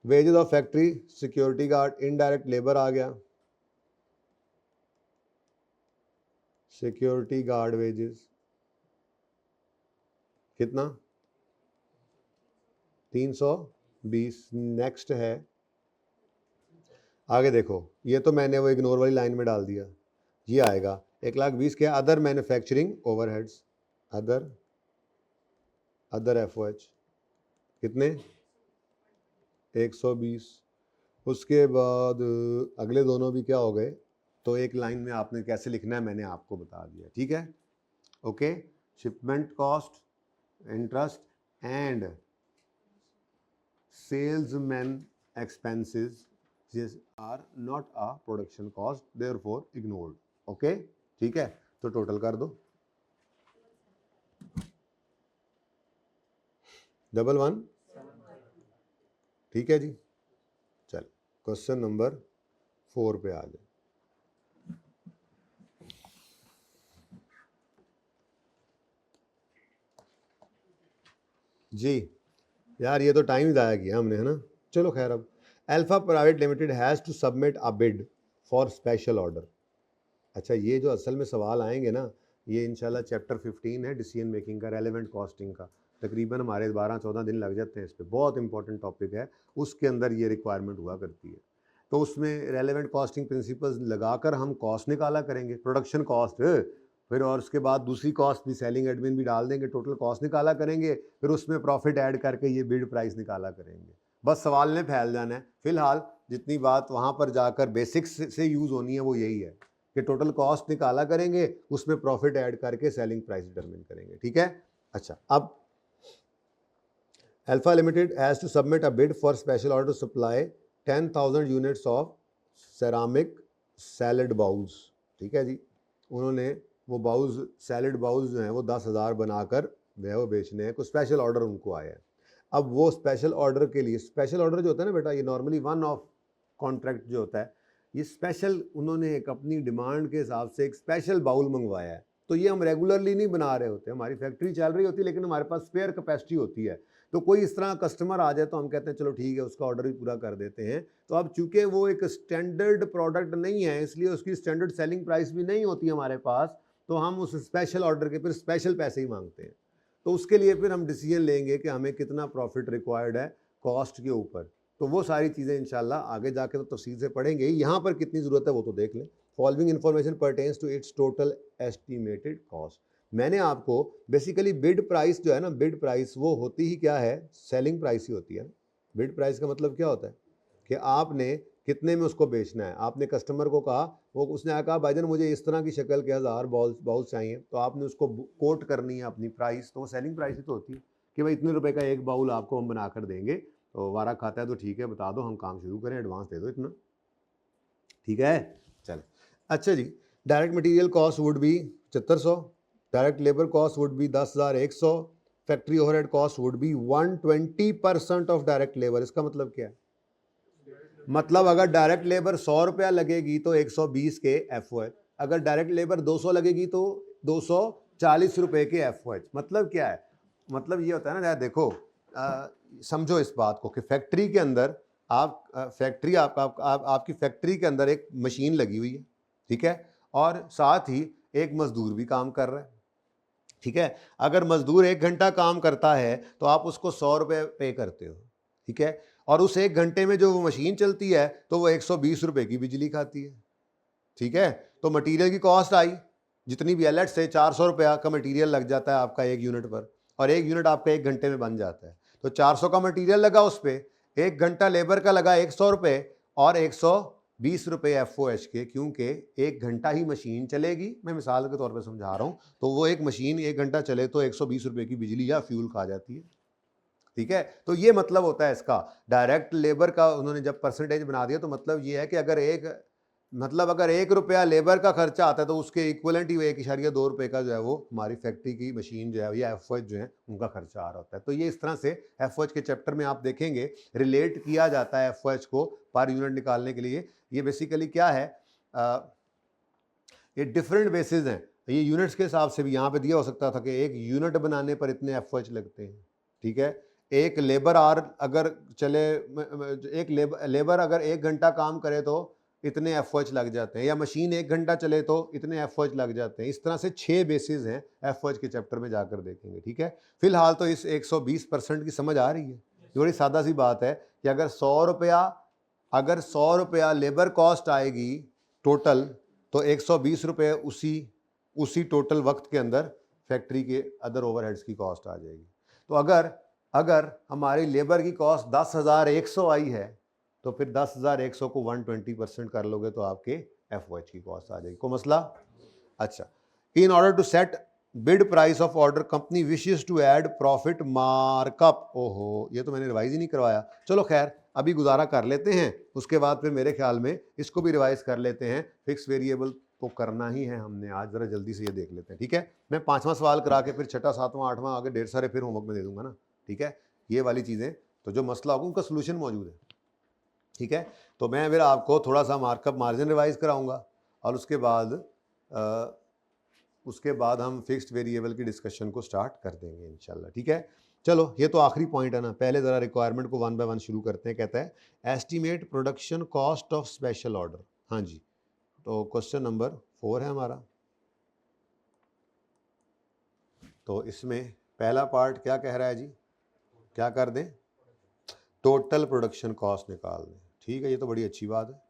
wages of factory security guard, indirect labour आ गया, सिक्योरिटी गार्ड वेजेस कितना 320। नेक्स्ट है, आगे देखो, ये तो मैंने वो इग्नोर वाली लाइन में डाल दिया, ये आएगा 1,20,000 के other manufacturing overheads, other FOH कितने 120। उसके बाद अगले दोनों भी क्या हो गए, तो एक लाइन में आपने कैसे लिखना है मैंने आपको बता दिया, ठीक है, okay. Shipment cost, interest and salesman expenses are not a production cost, therefore ignored, okay, ठीक है। तो टोटल कर दो 11, ठीक है जी। चल क्वेश्चन नंबर 4 पे आ जाए जी। यार ये तो टाइम ज़ाया किया हमने, है ना। चलो खैर, अब alpha private limited has to submit a bid for special order. अच्छा, ये जो असल में सवाल आएंगे ना, ये इंशाल्लाह चैप्टर 15 है डिसीजन मेकिंग का, रेलेवेंट कॉस्टिंग का, तकरीबन हमारे 12-14 दिन लग जाते हैं इस पर, बहुत इंपॉर्टेंट टॉपिक है, उसके अंदर ये रिक्वायरमेंट हुआ करती है। तो उसमें रेलेवेंट कॉस्टिंग प्रिंसिपल्स लगाकर हम कॉस्ट निकाला करेंगे, प्रोडक्शन कॉस्ट, फिर और उसके बाद दूसरी कॉस्ट भी, सेलिंग एडमिन भी डाल देंगे, टोटल कॉस्ट निकाला करेंगे, फिर उसमें प्रॉफिट ऐड करके ये बिड प्राइस निकाला करेंगे। बस सवाल ने फैल जाना है। फिलहाल जितनी बात वहाँ पर जाकर बेसिक्स से यूज़ होनी है वो यही है कि टोटल कॉस्ट निकाला करेंगे, उसमें प्रॉफिट ऐड करके सेलिंग प्राइस डिटरमिन करेंगे, ठीक है। अच्छा, अब alpha limited has to submit a bid for special order to supply 10,000 units of ceramic salad bowls, ठीक है जी। उन्होंने वो बाउल्स, सैलड बाउल्स जो हैं वो 10,000 बनाकर वह वो बेचने हैं, कुछ स्पेशल ऑर्डर उनको आया है। अब वो स्पेशल ऑर्डर के लिए, स्पेशल ऑर्डर जो होता है ना बेटा, ये नॉर्मली वन ऑफ कॉन्ट्रैक्ट जो होता है, ये स्पेशल उन्होंने एक अपनी डिमांड के हिसाब से एक स्पेशल बाउल मंगवाया है। तो ये हम रेगुलरली नहीं बना रहे होते, हमारी फैक्ट्री चल रही होती है लेकिन हमारे पास स्पेयर कैपेसिटी होती है। तो कोई इस तरह कस्टमर आ जाए तो हम कहते हैं चलो ठीक है, उसका ऑर्डर भी पूरा कर देते हैं। तो अब चूंकि वो एक स्टैंडर्ड प्रोडक्ट नहीं है, इसलिए उसकी स्टैंडर्ड सेलिंग प्राइस भी नहीं होती हमारे पास, तो हम उस स्पेशल ऑर्डर के फिर स्पेशल पैसे ही मांगते हैं। तो उसके लिए फिर हम डिसीजन लेंगे कि हमें कितना प्रॉफिट रिक्वायर्ड है कॉस्ट के ऊपर। तो वो सारी चीज़ें इंशाल्लाह आगे जाके तो तफसील से पढ़ेंगे। यहाँ पर कितनी ज़रूरत है वो तो देख लें। Following information pertains to its total estimated cost. मैंने आपको बेसिकली बिड प्राइस जो है ना, बिड प्राइस वो होती ही क्या है, सेलिंग प्राइस ही होती है। बिड प्राइस का मतलब क्या होता है कि आपने कितने में उसको बेचना है। आपने कस्टमर को कहा, वो उसने कहा भाईजान मुझे इस तरह की शक्ल के 1000 बाउल्स चाहिए, तो आपने उसको कोट करनी है अपनी प्राइस, तो वो सेलिंग प्राइस ही तो होती है कि भाई इतने रुपए का एक बाउल आपको हम बना कर देंगे। तो वारा खाता है तो ठीक है, बता दो, हम काम शुरू करें, एडवांस दे दो इतना, ठीक है। चल अच्छा जी, direct material cost would be 7400, direct labour cost would be 10,100, factory overhead cost would be 120% of direct labour. इसका मतलब क्या है? मतलब अगर डायरेक्ट लेबर 100 रुपया लगेगी तो 120 के FOH, अगर डायरेक्ट लेबर 200 लगेगी तो 240 रुपए के FOH। मतलब क्या है? मतलब ये होता है ना, देखो समझो इस बात को कि फैक्ट्री के अंदर आपकी फैक्ट्री के अंदर एक मशीन लगी हुई है, ठीक है, और साथ ही एक मजदूर भी काम कर रहा है, ठीक है। अगर मजदूर 1 घंटा काम करता है तो आप उसको 100 रुपये पे करते हो, ठीक है, और उस 1 घंटे में जो वो मशीन चलती है तो वो 120 रुपये की बिजली खाती है, ठीक है। तो मटीरियल की कॉस्ट आई जितनी भी, लेट्स से 400 रुपया का मटीरियल लग जाता है आपका 1 यूनिट पर, और 1 यूनिट आपका 1 घंटे में बन जाता है। तो 400 का मटीरियल लगा, उस पर 1 घंटा लेबर का लगा 100 रुपये और 120 रुपये FOH के, क्योंकि 1 घंटा ही मशीन चलेगी। मैं मिसाल के तौर पे समझा रहा हूँ। तो वो एक मशीन 1 घंटा चले तो 120 रुपये की बिजली या फ्यूल खा जाती है, ठीक है। तो ये मतलब होता है इसका। डायरेक्ट लेबर का उन्होंने जब परसेंटेज बना दिया तो मतलब ये है कि अगर अगर 1 रुपया लेबर का खर्चा आता है तो उसके इक्वलेंट ही 1.2 रुपये का जो है वो हमारी फैक्ट्री की मशीन जो है या FOH जो है उनका खर्चा आ रहा होता है। तो ये इस तरह से FOH के चैप्टर में आप देखेंगे रिलेट किया जाता है FOH को पर यूनिट निकालने के लिए। ये बेसिकली क्या है, ये डिफरेंट बेसिस हैं। ये यूनिट्स के हिसाब से भी यहाँ पे दिया हो सकता था कि एक यूनिट बनाने पर इतने FOH लगते हैं, ठीक है। एक लेबर आर अगर चले, एक लेबर अगर 1 घंटा काम करे तो इतने FOH लग जाते हैं, या मशीन 1 घंटा चले तो इतने FOH लग जाते हैं। इस तरह से 6 बेसिस हैं, FOH के चैप्टर में जाकर देखेंगे, ठीक है। फिलहाल तो इस 120% की समझ आ रही है। ये बड़ी सादा सी बात है कि अगर 100 रुपया लेबर कॉस्ट आएगी टोटल, तो 120 रुपये उसी टोटल वक्त के अंदर फैक्ट्री के अदर ओवरहेड्स की कॉस्ट आ जाएगी। तो अगर हमारी लेबर की कॉस्ट 10,100 आई है तो फिर 10,100 को 120% कर लोगे तो आपके FOH की कॉस्ट आ जाएगी। कोई मसला? अच्छा, in order to set bid price of order company wishes to add profit markup. ओहो, ये तो मैंने रिवाइज ही नहीं करवाया। चलो खैर, अभी गुजारा कर लेते हैं, उसके बाद फिर मेरे ख्याल में इसको भी रिवाइज कर लेते हैं। फिक्स वेरिएबल तो करना ही है हमने आज, जरा जल्दी से ये देख लेते हैं, ठीक है। मैं 5वां सवाल करा के फिर 6ठा 7वां 8वां आगे ढेर सारे फिर होमवर्क में दे दूंगा ना, ठीक है। ये वाली चीज़ें तो जो मसला होगा उनका सोल्यूशन मौजूद है, ठीक है। तो मैं फिर आपको थोड़ा सा मार्कअप मार्जिन रिवाइज कराऊंगा और उसके बाद हम फिक्स्ड वेरिएबल की डिस्कशन को स्टार्ट कर देंगे इंशाल्लाह, ठीक है। चलो, ये तो आखिरी पॉइंट है ना, पहले ज़रा रिक्वायरमेंट को 1 बाय 1 शुरू करते हैं। कहता है estimate production cost of special order. हाँ जी, तो क्वेश्चन नंबर 4 है हमारा। तो इसमें पहला पार्ट क्या कह रहा है जी, क्या कर दें, टोटल प्रोडक्शन कॉस्ट निकाल दें, ठीक है। ये तो बड़ी अच्छी बात है।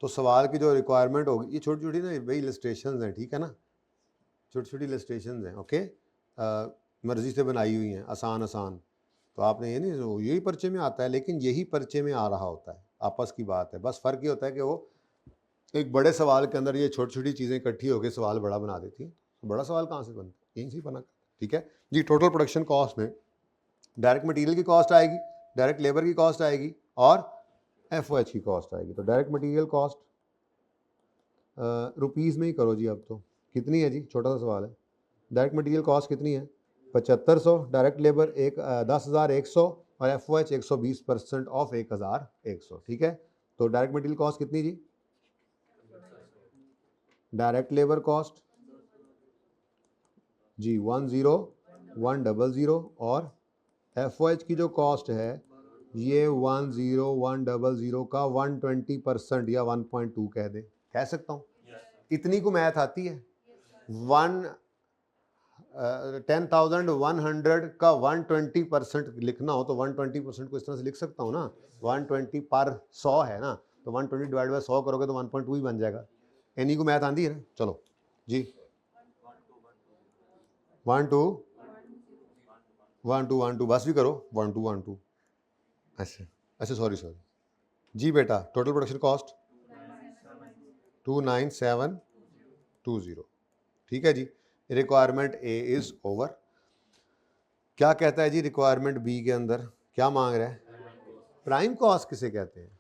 तो सवाल की जो रिक्वायरमेंट होगी, ये छोटी छोटी ना वही इलस्ट्रेशंस हैं, ठीक है ना, छोटी छोटी इलस्ट्रेशंस हैं, ओके, मर्जी से बनाई हुई हैं, आसान। तो आपने ये नहीं, यही पर्चे में आता है, लेकिन यही पर्चे में आ रहा होता है, आपस की बात है। बस फ़र्क ये होता है कि वो एक बड़े सवाल के अंदर ये छोटी छोटी चीज़ें इकट्ठी होकर सवाल बड़ा बना देती हैं। तो बड़ा सवाल कहाँ से बनता है, यहीं से बना, ठीक है जी। टोटल प्रोडक्शन कॉस्ट में डायरेक्ट मटेरियल की कॉस्ट आएगी, डायरेक्ट लेबर की कॉस्ट आएगी और FOH की कॉस्ट आएगी। तो डायरेक्ट मटेरियल कॉस्ट रुपीज़ में ही करो जी अब तो, कितनी है जी, छोटा सा सवाल है। डायरेक्ट मटेरियल कॉस्ट कितनी है? 7500, डायरेक्ट लेबर 10,100 और FOH 120% ऑफ 1,100, ठीक है। तो डायरेक्ट मटेरियल कॉस्ट कितनी जी? डायरेक्ट लेबर कॉस्ट जी 10100 और FOH की जो कॉस्ट है ये 10100 का 120% या 1.2 कह सकता हूँ। इतनी को मैथ आती है? 10,100 का 120% लिखना हो तो 120% को इस तरह से लिख सकता हूँ ना, 120 पर 100 है ना, तो 120 डिवाइड बाय 100 करोगे तो 1.2 ही बन जाएगा। इन्हीं को मैथ आती है ना। चलो जी 1 2 1 2 1 2 बस भी करो 1 2 1 2। अच्छा सॉरी जी बेटा, टोटल प्रोडक्शन कॉस्ट 29720, ठीक है जी। Requirement A is over. क्या कहता है जी रिक्वायरमेंट बी के अंदर, क्या मांग रहा है? प्राइम कॉस्ट किसे कहते हैं?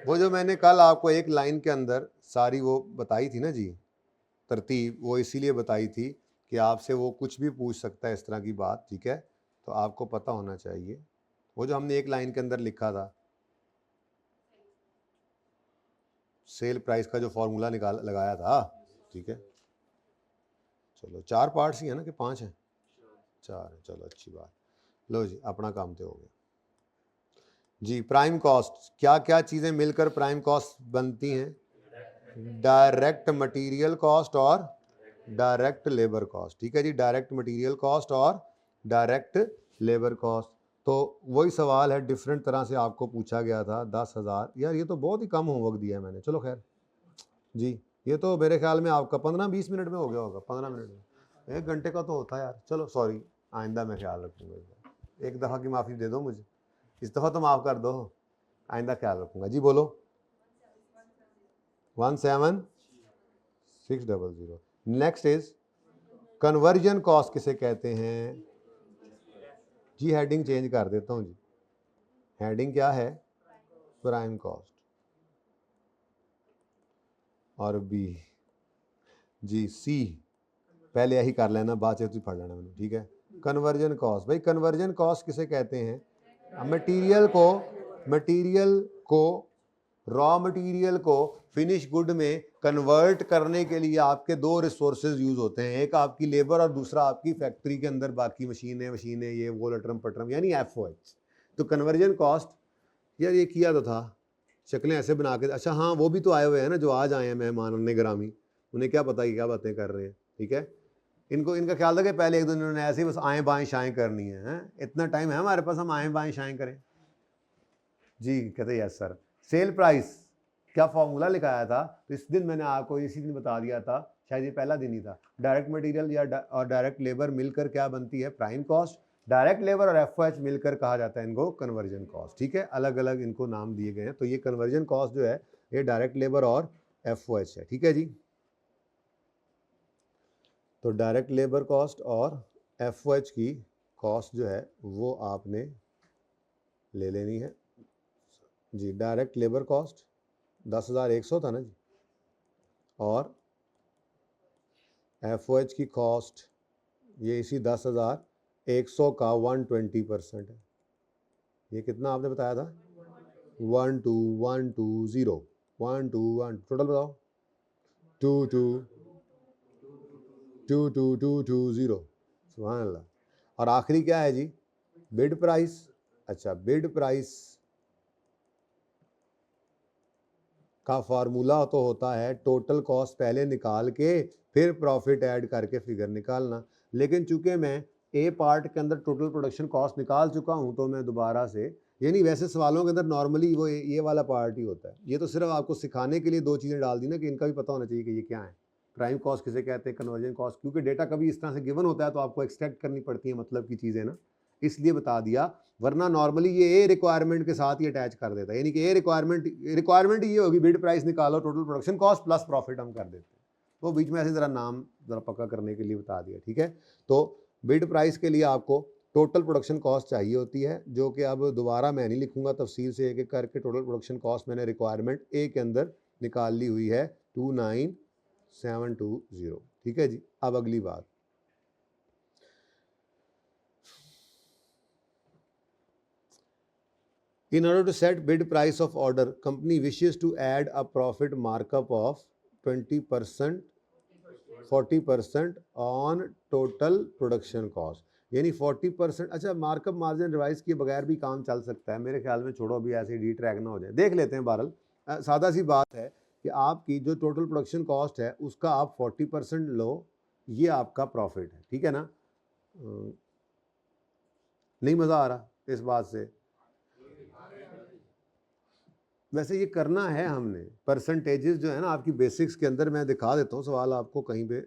वो जो मैंने कल आपको एक लाइन के अंदर सारी वो बताई थी ना जी तरतीब, वो इसीलिए बताई थी कि आपसे वो कुछ भी पूछ सकता है इस तरह की बात, ठीक है, तो आपको पता होना चाहिए। वो जो हमने एक लाइन के अंदर लिखा था सेल प्राइस का जो फॉर्मूला लगाया था, ठीक है। चलो 4 पार्ट्स ही है ना कि 5 है? 4 है, चलो अच्छी बात। लो जी अपना काम तो हो गया जी। प्राइम कॉस्ट, क्या क्या चीज़ें मिलकर प्राइम कॉस्ट बनती हैं? डायरेक्ट मटेरियल कॉस्ट और डायरेक्ट लेबर कॉस्ट, ठीक है जी। डायरेक्ट मटेरियल कॉस्ट और डायरेक्ट लेबर कॉस्ट। तो वही सवाल है, डिफरेंट तरह से आपको पूछा गया था। 10,000, यार ये तो बहुत ही कम होमवर्क दिया है मैंने। चलो खैर जी, ये तो मेरे ख्याल में आपका 15-20 मिनट में हो गया होगा। 15 मिनट में, 1 घंटे का तो होता है यार। चलो सॉरी, आइंदा मैं ख्याल रखूँगा। एक दफ़ा की माफ़ी दे दो मुझे, इस दफ़ा तो माफ़ कर दो, आइंदा ख्याल रखूँगा जी। बोलो 17600। नेक्स्ट इज कन्वर्जन कॉस्ट किसे कहते हैं जी? हेडिंग चेंज कर देता हूँ जी। हेडिंग क्या है? Prime cost. और बी जी सी पहले यही कर लेना, बाद से पढ़ लेना मैंने, ठीक है। कन्वर्जन कॉस्ट, भाई कन्वर्जन कॉस्ट किसे कहते हैं? मटेरियल को रॉ मटेरियल को फिनिश गुड में कन्वर्ट करने के लिए आपके 2 रिसोर्सेज यूज होते हैं, एक आपकी लेबर और दूसरा आपकी फैक्ट्री के अंदर बाकी मशीनें ये वो लटरम पटरम, यानी FOH। तो कन्वर्जन कॉस्ट, यार ये किया तो था, शक्लें ऐसे बना के। अच्छा हाँ, वो भी तो आए हुए हैं ना जो आज आए हैं मेहमान, उन्हें ग्रामी, उन्हें क्या पता कि क्या बातें कर रहे हैं, ठीक है। इनका ख्याल था कि पहले 1-2 दिन उन्होंने ऐसे ही बस आएँ बाएँ शाएँ करनी है। इतना टाइम है हमारे पास, हम आएँ बाएँ शाएँ करें जी? कहते यस सर। सेल प्राइस क्या फॉर्मूला लिखाया था? तो इस दिन मैंने आपको इसी दिन बता दिया था, शायद ये पहला दिन ही था। डायरेक्ट मटेरियल और डायरेक्ट लेबर मिलकर क्या बनती है? Prime cost. डायरेक्ट लेबर और FOH मिलकर कहा जाता है इनको कन्वर्जन कॉस्ट, ठीक है। अलग अलग इनको नाम दिए गए हैं। तो ये कन्वर्जन कॉस्ट जो है ये डायरेक्ट लेबर और FOH है, ठीक है जी। तो डायरेक्ट लेबर कॉस्ट और FOH की कॉस्ट जो है वो आपने ले लेनी है जी। डायरेक्ट लेबर कॉस्ट 10,100 था ना जी, और FOH की कॉस्ट ये इसी 10,100 का 120% है। ये कितना आपने बताया था? 12120 121, टोटल बताओ 222220। सुभान अल्लाह। और आखिरी क्या है जी? Bid price. अच्छा, बिड प्राइस का फार्मूला तो होता है टोटल कॉस्ट पहले निकाल के फिर प्रॉफिट ऐड करके फिगर निकालना। लेकिन चूंकि मैं ए पार्ट के अंदर टोटल प्रोडक्शन कॉस्ट निकाल चुका हूं तो मैं दोबारा से, यानी वैसे सवालों के अंदर नॉर्मली वो ये वाला पार्ट ही होता है। ये तो सिर्फ आपको सिखाने के लिए 2 चीज़ें डाल दी ना कि इनका भी पता होना चाहिए कि ये क्या है। प्राइम कॉस्ट किसे कहते हैं, कन्वर्जन कॉस्ट, क्योंकि डेटा कभी इस तरह से गिवन होता है तो आपको एक्सट्रैक्ट करनी पड़ती है मतलब की चीज़ें ना, इसलिए बता दिया। वरना नॉर्मली ये ए रिक्वायरमेंट के साथ ही अटैच कर देता है, यानी कि ए रिक्वायरमेंट ये होगी बिड प्राइस निकालो total production cost plus profit हम कर देते हैं। वो बीच में ऐसे ज़रा नाम ज़रा पक्का करने के लिए बता दिया, ठीक है। तो बिड प्राइस के लिए आपको टोटल प्रोडक्शन कॉस्ट चाहिए होती है, जो कि अब दोबारा मैं नहीं लिखूंगा तफसील से एक एक करके। टोटल प्रोडक्शन कॉस्ट मैंने रिक्वायरमेंट ए के अंदर निकाल ली हुई है 720। ठीक है जी। अब अगली बात, in order to set bid price of order, company wishes to add a profit markup of 20%, 40% on total production cost, यानी 40%। अच्छा, मार्कअप मार्जिन रिवाइज किए बगैर भी काम चल सकता है मेरे ख्याल में। छोड़ो अभी ऐसे डी ट्रैक ना हो जाए, देख लेते हैं। बहरहाल सादा सी बात है कि आपकी जो टोटल प्रोडक्शन कॉस्ट है उसका आप 40% लो, ये आपका प्रॉफिट है। ठीक है ना? नहीं मज़ा आ रहा इस बात से? वैसे ये करना है हमने। परसेंटेजेस जो है ना आपकी बेसिक्स के अंदर, मैं दिखा देता हूँ सवाल आपको कहीं पे,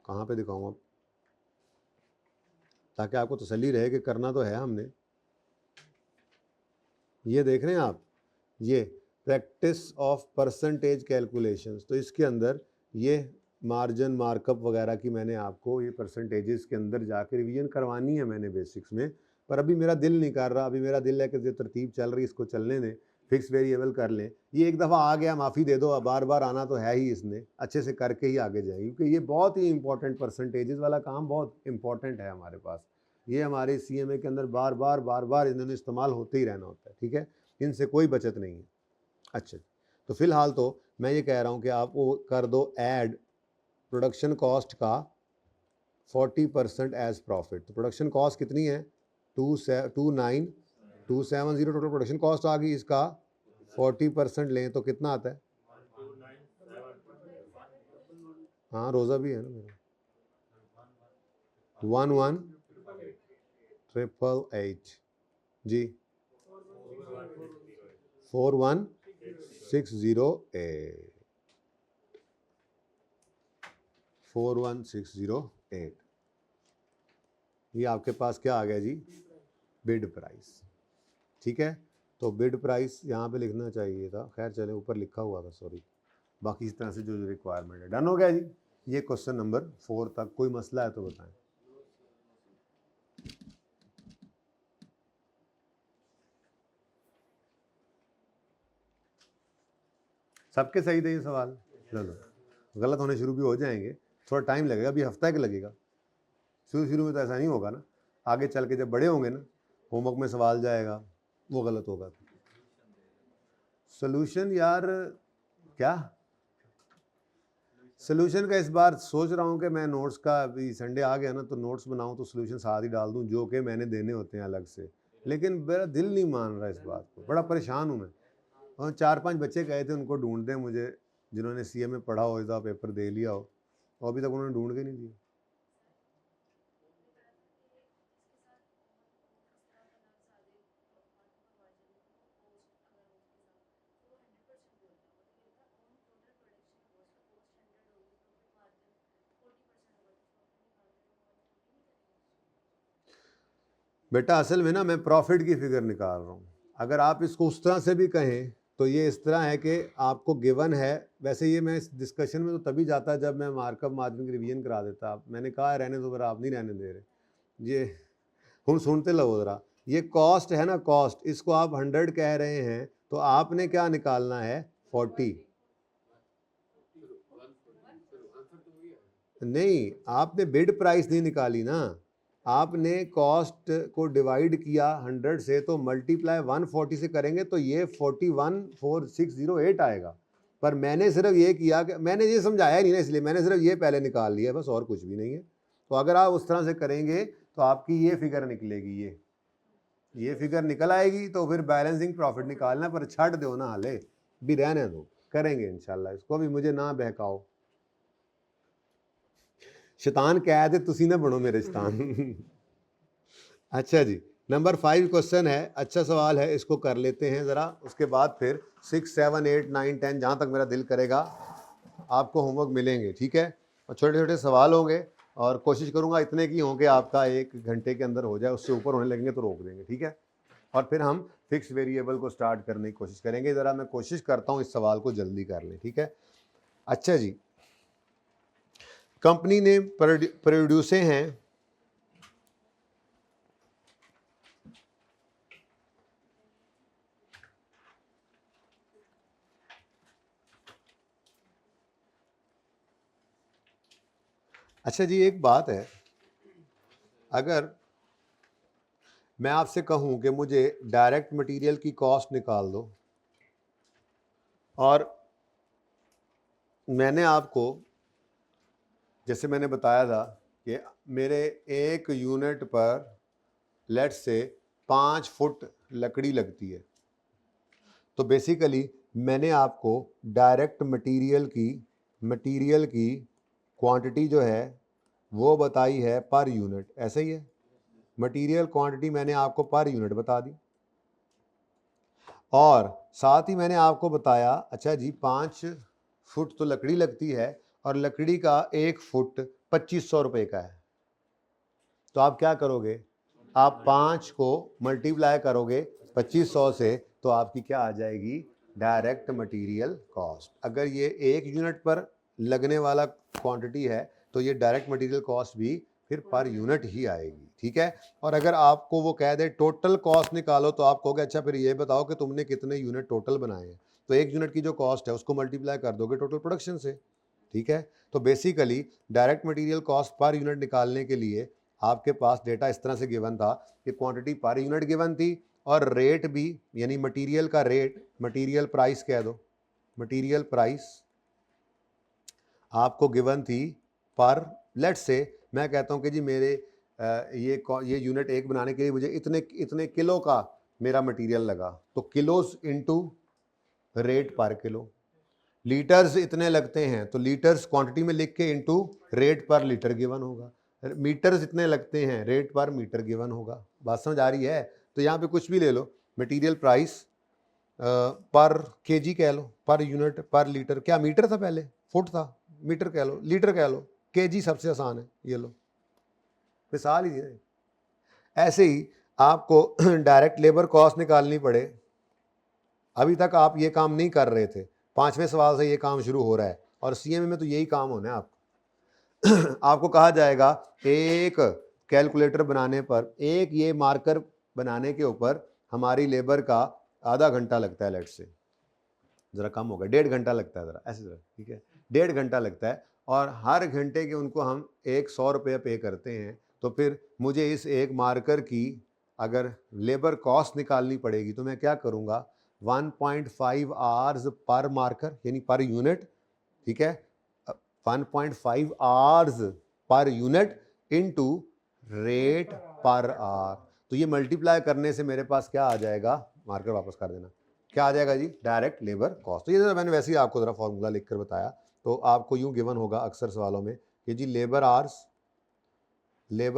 कहाँ पे दिखाऊँ अब, ताकि आपको तसल्ली रहे कि करना तो है हमने। ये देख रहे हैं आप, ये प्रैक्टिस ऑफ परसेंटेज कैलकुलेशंस, तो इसके अंदर ये मार्जिन मार्कअप वगैरह की मैंने आपको ये परसेंटेजेस के अंदर जाकर रिवीजन करवानी है मैंने बेसिक्स में। पर अभी मेरा दिल नहीं कर रहा, अभी मेरा दिल है कि जो तरतीब चल रही इसको चलने दें, फिक्स वेरिएबल कर लें। ये एक दफ़ा आ गया, माफ़ी दे दो, अब बार बार आना तो है ही, इसने अच्छे से करके ही आगे जाएंगे, क्योंकि ये बहुत ही इंपॉर्टेंट, परसेंटेजेस वाला काम बहुत इंपॉर्टेंट है हमारे पास। ये हमारे CMA के अंदर बार बार इन्होंने इस्तेमाल होते ही रहना होता है। ठीक है, इनसे कोई बचत नहीं है। अच्छा, तो फिलहाल तो मैं ये कह रहा हूँ कि आप वो कर दो ऐड प्रोडक्शन कॉस्ट का 40% एज प्रॉफिट। तो प्रोडक्शन कॉस्ट कितनी है? 29270 टोटल प्रोडक्शन कॉस्ट आ गई। इसका 40% लें तो कितना आता है? हाँ, रोज़ा भी है ना मेरा। 11888 जी, 41608 41608। ये आपके पास क्या आ गया जी? Bid price. ठीक है, तो बिड प्राइस यहाँ पे लिखना चाहिए था, खैर चले ऊपर लिखा हुआ था, सॉरी। बाकी इस तरह से जो रिक्वायरमेंट है डन हो गया जी। ये क्वेश्चन नंबर 4 तक कोई मसला है तो बताएं। सबके सही थे ये सवाल? चलो, गलत होने शुरू भी हो जाएंगे, थोड़ा टाइम लगेगा, अभी हफ्ता एक लगेगा। शुरू में तो ऐसा नहीं होगा ना, आगे चल के जब बड़े होंगे ना, होमवर्क में सवाल जाएगा, वो गलत होगा। सोल्यूशन यार, क्या सोल्यूशन का इस बार सोच रहा हूँ कि मैं नोट्स का, अभी संडे आ गया ना तो नोट्स बनाऊँ तो सोल्यूशन साथ ही डाल दूँ जो कि मैंने देने होते हैं अलग से। लेकिन मेरा दिल नहीं मान रहा इस बात को, बड़ा परेशान हूँ मैं। और 4-5 बच्चे गए थे, उनको ढूंढ दें मुझे, जिन्होंने CA में पढ़ा हो, इधर पेपर दे लिया हो, और अभी तक उन्होंने ढूंढ के नहीं दिया। बेटा असल में ना मैं प्रॉफिट की फिगर निकाल रहा हूँ। अगर आप इसको उस तरह से भी कहें तो ये इस तरह है कि आपको गिवन है। वैसे ये मैं इस डिस्कशन में तो तभी जाता जब मैं मार्कअप मार्जिन की रिवीजन करा देता। मैंने कहा रहने दो, पर आप नहीं रहने दे रहे। ये हम सुनते लो ज़रा, ये कॉस्ट है ना, कॉस्ट, इसको आप 100 कह रहे हैं तो आपने क्या निकालना है? 40। नहीं, आपने बिड प्राइस नहीं निकाली ना, आपने कॉस्ट को डिवाइड किया 100 से, तो मल्टीप्लाई 140 से करेंगे तो ये 414608 आएगा। पर मैंने सिर्फ ये किया कि मैंने ये समझाया ही नहीं ना, इसलिए मैंने सिर्फ ये पहले निकाल लिया, बस, और कुछ भी नहीं है। तो अगर आप उस तरह से करेंगे तो आपकी ये फिगर निकलेगी, ये फिगर निकल आएगी। तो फिर बैलेंसिंग प्रॉफिट निकालना, पर छੱਡ दो ना, हाले भी रहने दो, करेंगे इंशाल्लाह इसको, भी मुझे ना बहकाओ। शैतान कैद है, तुसी ना बनो मेरे शैतान। अच्छा जी, नंबर 5 क्वेश्चन है, अच्छा सवाल है, इसको कर लेते हैं ज़रा, उसके बाद फिर 6, 7, 8, 9, 10 जहाँ तक मेरा दिल करेगा आपको होमवर्क मिलेंगे। ठीक है, और छोटे छोटे सवाल होंगे, और कोशिश करूँगा इतने की हों कि आपका 1 घंटे के अंदर हो जाए, उससे ऊपर होने लगेंगे तो रोक देंगे। ठीक है, और फिर हम फिक्स वेरिएबल को स्टार्ट करने की कोशिश करेंगे। ज़रा मैं कोशिश करता हूँ इस सवाल को जल्दी कर लें। ठीक है, अच्छा जी, कंपनी ने प्रोड्यूसे हैं अच्छा जी, एक बात है, अगर मैं आपसे कहूं कि मुझे डायरेक्ट मटेरियल की कॉस्ट निकाल दो, और मैंने आपको जैसे मैंने बताया था कि मेरे एक यूनिट पर लेट्स से 5 फुट लकड़ी लगती है, तो बेसिकली मैंने आपको डायरेक्ट मटेरियल की क्वांटिटी जो है वो बताई है पर यूनिट, ऐसे ही है। मटेरियल क्वांटिटी मैंने आपको पर यूनिट बता दी, और साथ ही मैंने आपको बताया अच्छा जी 5 फुट तो लकड़ी लगती है, और लकड़ी का 1 फुट 2500 रुपये का है। तो आप क्या करोगे, आप 5 को मल्टीप्लाई करोगे 2500 से, तो आपकी क्या आ जाएगी, डायरेक्ट मटेरियल कॉस्ट। अगर ये 1 यूनिट पर लगने वाला क्वांटिटी है तो ये डायरेक्ट मटेरियल कॉस्ट भी फिर पर यूनिट ही आएगी, ठीक है। और अगर आपको वो कह दे टोटल कॉस्ट निकालो, तो आप कहोगे अच्छा फिर ये बताओ कि तुमने कितने यूनिट टोटल बनाए हैं, तो 1 यूनिट की जो कॉस्ट है उसको मल्टीप्लाई कर दोगे टोटल प्रोडक्शन से, ठीक है। तो basically direct material cost per unit निकालने के लिए आपके पास डेटा इस तरह से गिवन था कि क्वांटिटी पर यूनिट गिवन थी, और रेट भी, यानी मटेरियल का रेट, मटेरियल प्राइस कह दो, मटेरियल प्राइस आपको गिवन थी पर, लेट्स से मैं कहता हूं कि जी मेरे ये यूनिट 1 बनाने के लिए मुझे इतने किलो का मेरा मटेरियल लगा, तो किलोस इनटू रेट पर किलो। लीटर्स इतने लगते हैं तो लीटर्स क्वांटिटी में लिख के इनटू रेट पर लीटर गिवन होगा। मीटर्स इतने लगते हैं, रेट पर मीटर गिवन होगा। बात समझ आ रही है। तो यहाँ पे कुछ भी ले लो, मटेरियल प्राइस पर केजी कह लो, पर यूनिट, पर लीटर, क्या मीटर था पहले, फुट था, मीटर कह लो, लीटर कह लो, केजी सबसे आसान है, ये लो, मिसाल ही है। ऐसे ही आपको डायरेक्ट लेबर कॉस्ट निकालनी पड़े, अभी तक आप ये काम नहीं कर रहे थे, 5वें सवाल से ये काम शुरू हो रहा है, और सीएमए में तो यही काम होना है आपको। आपको कहा जाएगा एक कैलकुलेटर बनाने पर, एक ये मार्कर बनाने के ऊपर हमारी लेबर का आधा घंटा लगता है, लेट से ज़रा कम होगा, 1.5 घंटा लगता है, ज़रा ऐसे ज़रा, ठीक है, 1.5 घंटा लगता है, और हर घंटे के उनको हम 100 रुपये पे करते हैं। तो फिर मुझे इस एक मार्कर की अगर लेबर कॉस्ट निकालनी पड़ेगी तो मैं क्या करूँगा, 1.5 आवर्स पर मार्कर, यानी पर यूनिट, ठीक है, 1.5 hours per unit into rate per our. तो ये मल्टीप्लाई करने से मेरे पास क्या आ जाएगा, मार्कर वापस कर देना, क्या आ जाएगा जी, डायरेक्ट लेबर कॉस्ट। तो ये तो मैंने वैसे ही आपको ज़रा फॉर्मूला लिख कर बताया। तो आपको यूं गिवन होगा अक्सर सवालों में कि जी labour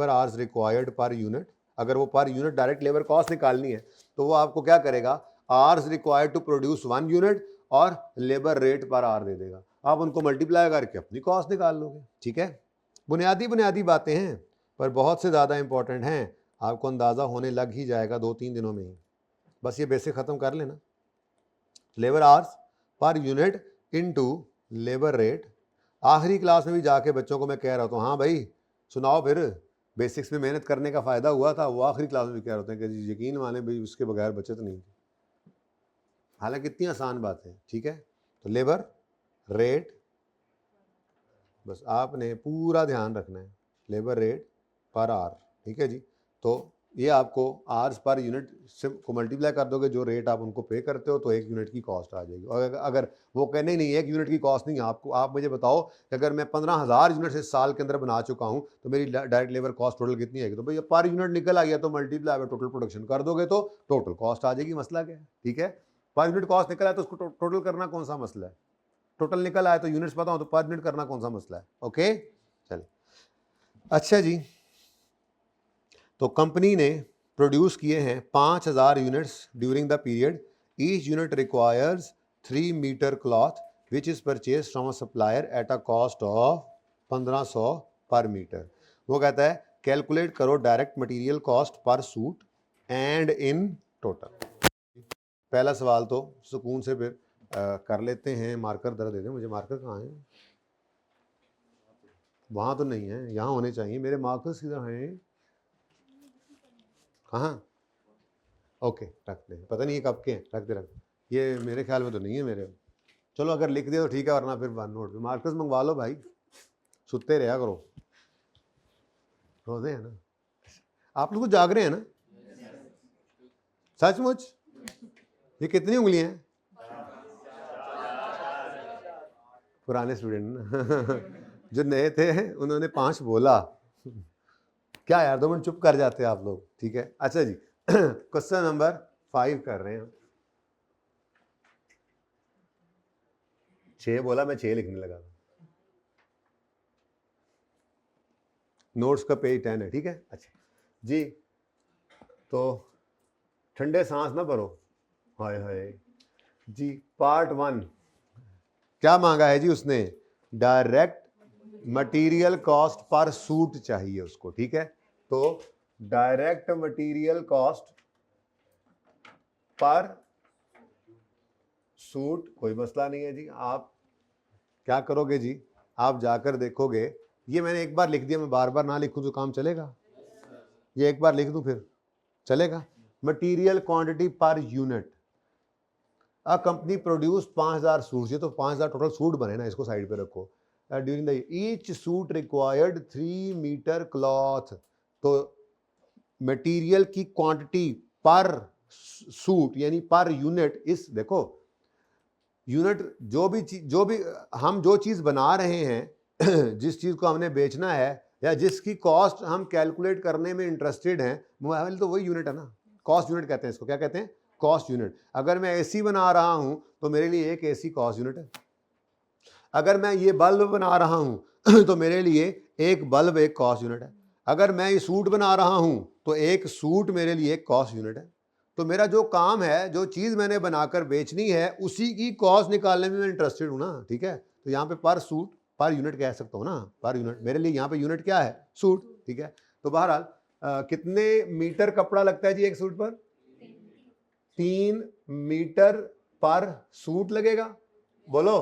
hours required per unit, अगर वो per unit direct labour cost निकालनी है तो वो आपको क्या करेगा, hours required to produce 1 unit और लेबर रेट पर आवर दे देगा, आप उनको मल्टीप्लाई करके अपनी कॉस्ट निकाल लोगे, ठीक है। बुनियादी बातें हैं पर बहुत से ज़्यादा इंपॉर्टेंट हैं, आपको अंदाज़ा होने लग ही जाएगा 2-3 दिनों में ही, बस ये बेसिक ख़त्म कर लेना। Labour hours per unit into labour rate. आखिरी क्लास में भी जाके बच्चों को मैं कह रहा था, हाँ भाई सुनाओ फिर, बेसिक्स में मेहनत करने का फ़ायदा हुआ था, वो आखिरी क्लास में भी कह रहे होते हैं कि यकीन माने भाई उसके बगैर बचत नहीं। हालांकि इतनी आसान बात है, ठीक है। तो लेबर रेट, बस आपने पूरा ध्यान रखना है, लेबर रेट पर आवर, ठीक है जी। तो ये आपको आवर्स पर यूनिट से को मल्टीप्लाई कर दोगे, जो रेट आप उनको पे करते हो, तो 1 यूनिट की कॉस्ट आ जाएगी। और अगर वो कहने नहीं 1 यूनिट की कॉस्ट नहीं, आपको, आप मुझे बताओ कि अगर मैं 15,000 यूनिट इस साल के अंदर बना चुका हूँ तो मेरी डायरेक्ट लेबर कॉस्ट टोटल कितनी आएगी, तो भैया पर यूनिट निकल आ गया, तो मल्टीप्लाई में टोटल प्रोडक्शन कर दोगे तो टोटल कॉस्ट आ जाएगी। मसला क्या है, ठीक है। पर यूनिट कॉस्ट निकल आया तो उसको टोटल करना कौन सा मसला है, टोटल निकल आया तो यूनिट्स पता हो तो पर यूनिट करना कौन सा मसला है, ओके। चलिए, अच्छा जी, तो कंपनी ने प्रोड्यूस किए हैं 5,000 units during the period, each unit requires 3 metre cloth which is purchase from a supplier at a cost of 1500 per metre. वो कहता है कैलकुलेट करो direct material cost per suit and in total. पहला सवाल तो सुकून से फिर कर लेते हैं। मार्कर दे दें मुझे, मार्कर कहाँ है, वहाँ तो नहीं है, यहाँ होने चाहिए मेरे मार्कर्स, किधर हैं, कहाँ, ओके रख दे, पता नहीं ये कब के हैं, रख दे, ये मेरे ख्याल में तो नहीं है मेरे। चलो अगर लिख दे तो ठीक है, वरना फिर वन नोट मार्कर्स मंगवा लो भाई, सुते रहा करो। रोजे हैं ना? आप लोग तो जाग रहे हैं ना? सचमुच? ये कितनी उंगलियां हैं? पुराने स्टूडेंट ना जो नए थे उन्होंने 5 बोला। क्या यार 2 मिनट चुप कर जाते हैं आप लोग, ठीक है। अच्छा जी क्वेश्चन नंबर 5 कर रहे हैं। 6 बोला, मैं 6 लिखने लगा। नोट्स का पेज 10 है, ठीक है। अच्छा जी, तो ठंडे सांस ना भरो, हाय हाय जी। पार्ट 1 क्या मांगा है जी उसने? Direct material cost per suit चाहिए उसको, ठीक है। तो direct material cost per suit कोई मसला नहीं है जी। आप क्या करोगे जी, आप जाकर देखोगे, ये मैंने एक बार लिख दिया, मैं बार बार ना लिखूं तो काम चलेगा? ये एक बार लिख दूं फिर चलेगा? Material quantity per unit, a company produce 5000 suit, ये तो 5000 टोटल सूट बने ना, इसको साइड पे रखो। During the each suit required 3 metre cloth, तो मटेरियल की क्वांटिटी पर सूट यानी पर यूनिट, इस देखो यूनिट जो भी हम जो चीज बना रहे हैं जिस चीज को हमने बेचना है या जिसकी कॉस्ट हम कैलकुलेट करने में इंटरेस्टेड हैं, मोबाइल तो वही यूनिट है ना। कॉस्ट यूनिट कहते हैं इसको, क्या कहते हैं? Cost unit. अगर मैं एसी बना रहा हूं तो मेरे लिए एक एसी कॉस्ट यूनिट है। अगर मैं ये बल्ब बना रहा हूं तो मेरे लिए एक बल्ब एक कॉस्ट यूनिट है। अगर मैं ये सूट बना रहा हूं तो एक सूट मेरे लिए एक कॉस्ट यूनिट है। तो मेरा जो काम है, जो चीज मैंने बनाकर बेचनी है, उसी की कॉस्ट निकालने में मैं इंटरेस्टेड हूं ना, ठीक है। तो यहाँ पे पर सूट पर यूनिट कह सकता हूँ ना, पर यूनिट। मेरे लिए यहाँ पे यूनिट क्या है? सूट, ठीक है। तो बहरहाल कितने मीटर कपड़ा लगता है जी एक सूट पर? 3 मीटर पर सूट लगेगा। बोलो,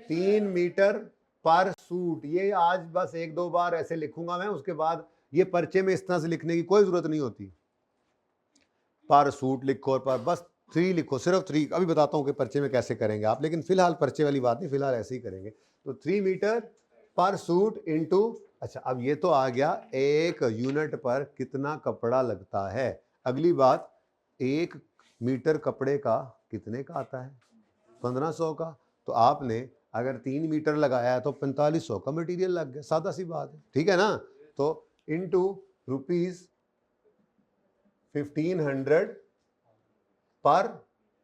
3 मीटर पर सूट। ये आज बस 1-2 बार ऐसे लिखूंगा मैं, उसके बाद ये पर्चे में इस तरह से लिखने की कोई जरूरत नहीं होती। पर सूट लिखो और पर बस 3 लिखो, सिर्फ 3। अभी बताता हूं कि पर्चे में कैसे करेंगे आप, लेकिन फिलहाल पर्चे वाली बात नहीं, फिलहाल ऐसे ही करेंगे। तो 3 मीटर पर सूट इनटू, अच्छा अब ये तो आ गया एक यूनिट पर कितना कपड़ा लगता है। अगली बात, 1 मीटर कपड़े का कितने का आता है? 1500 का। तो आपने अगर 3 मीटर लगाया है तो 4500 का मटेरियल लग गया, सादा सी बात है, ठीक है ना। तो इनटू रुपीज 1500 पर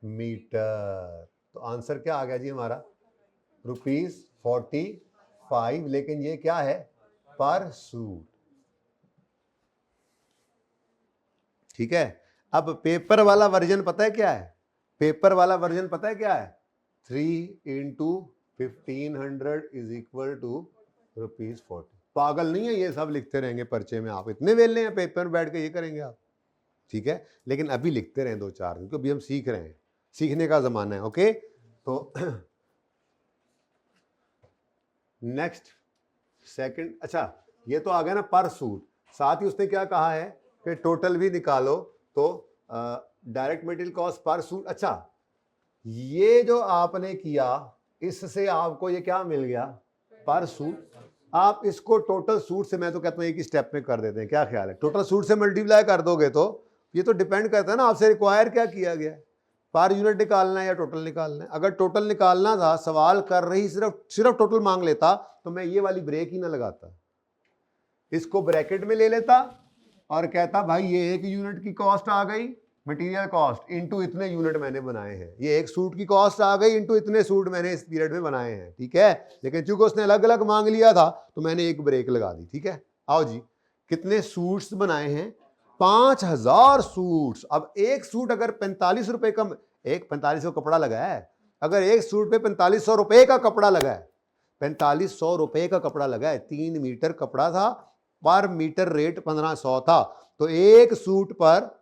मीटर, तो आंसर क्या आ गया जी हमारा? ₹45। लेकिन ये क्या है? पर सूट, ठीक है। अब पेपर वाला वर्जन पता है क्या है? पेपर वाला वर्जन पता है क्या है? 3 इंटू 1500 इज इक्वल टू ₹40। पागल नहीं है, ये सब लिखते रहेंगे पर्चे में। आप इतने वेले हैं, पेपर में बैठ के ये करेंगे आप, ठीक है। लेकिन अभी लिखते रहें 2-4, क्योंकि अभी हम सीख रहे हैं, सीखने का जमाना है, ओके। तो नेक्स्ट सेकंड, अच्छा ये तो आ गया ना पर सूट। साथ ही उसने क्या कहा है कि टोटल भी निकालो, तो direct material cost per suit. अच्छा ये जो आपने किया, इससे आपको ये क्या मिल गया? पर सूट। आप इसको टोटल सूट से, मैं तो कहता हूं एक ही स्टेप में कर देते हैं, क्या ख्याल है? टोटल सूट से मल्टीप्लाई कर दोगे तो ये तो डिपेंड करता है ना आपसे रिक्वायर क्या किया गया है, पर यूनिट निकालना है या टोटल निकालना है। अगर टोटल निकालना था, सवाल कर रही सिर्फ टोटल मांग लेता, तो मैं ये वाली ब्रेक ही ना लगाता, इसको ब्रैकेट में ले लेता और कहता भाई ये 1 यूनिट की कॉस्ट आ गई मटेरियल कॉस्ट, इनटू इतने यूनिट मैंने बनाए हैं। ये 1 सूट की कॉस्ट आ गई इनटू इतने सूट मैंने इस पीरियड में बनाए हैं, ठीक है। लेकिन चूंकि उसने अलग अलग मांग लिया था तो मैंने एक ब्रेक लगा दी, ठीक है। आओ जी, कितने सूट्स बनाए हैं? 5000 सूट्स। अब एक सूट अगर 45 रुपए का, एक 4500 कपड़ा लगा है, अगर एक सूट पे 4500 रुपए का कपड़ा लगा है, 4500 रुपए का कपड़ा लगा है, 3 मीटर कपड़ा था, पर मीटर रेट 1500 था, तो एक सूट पर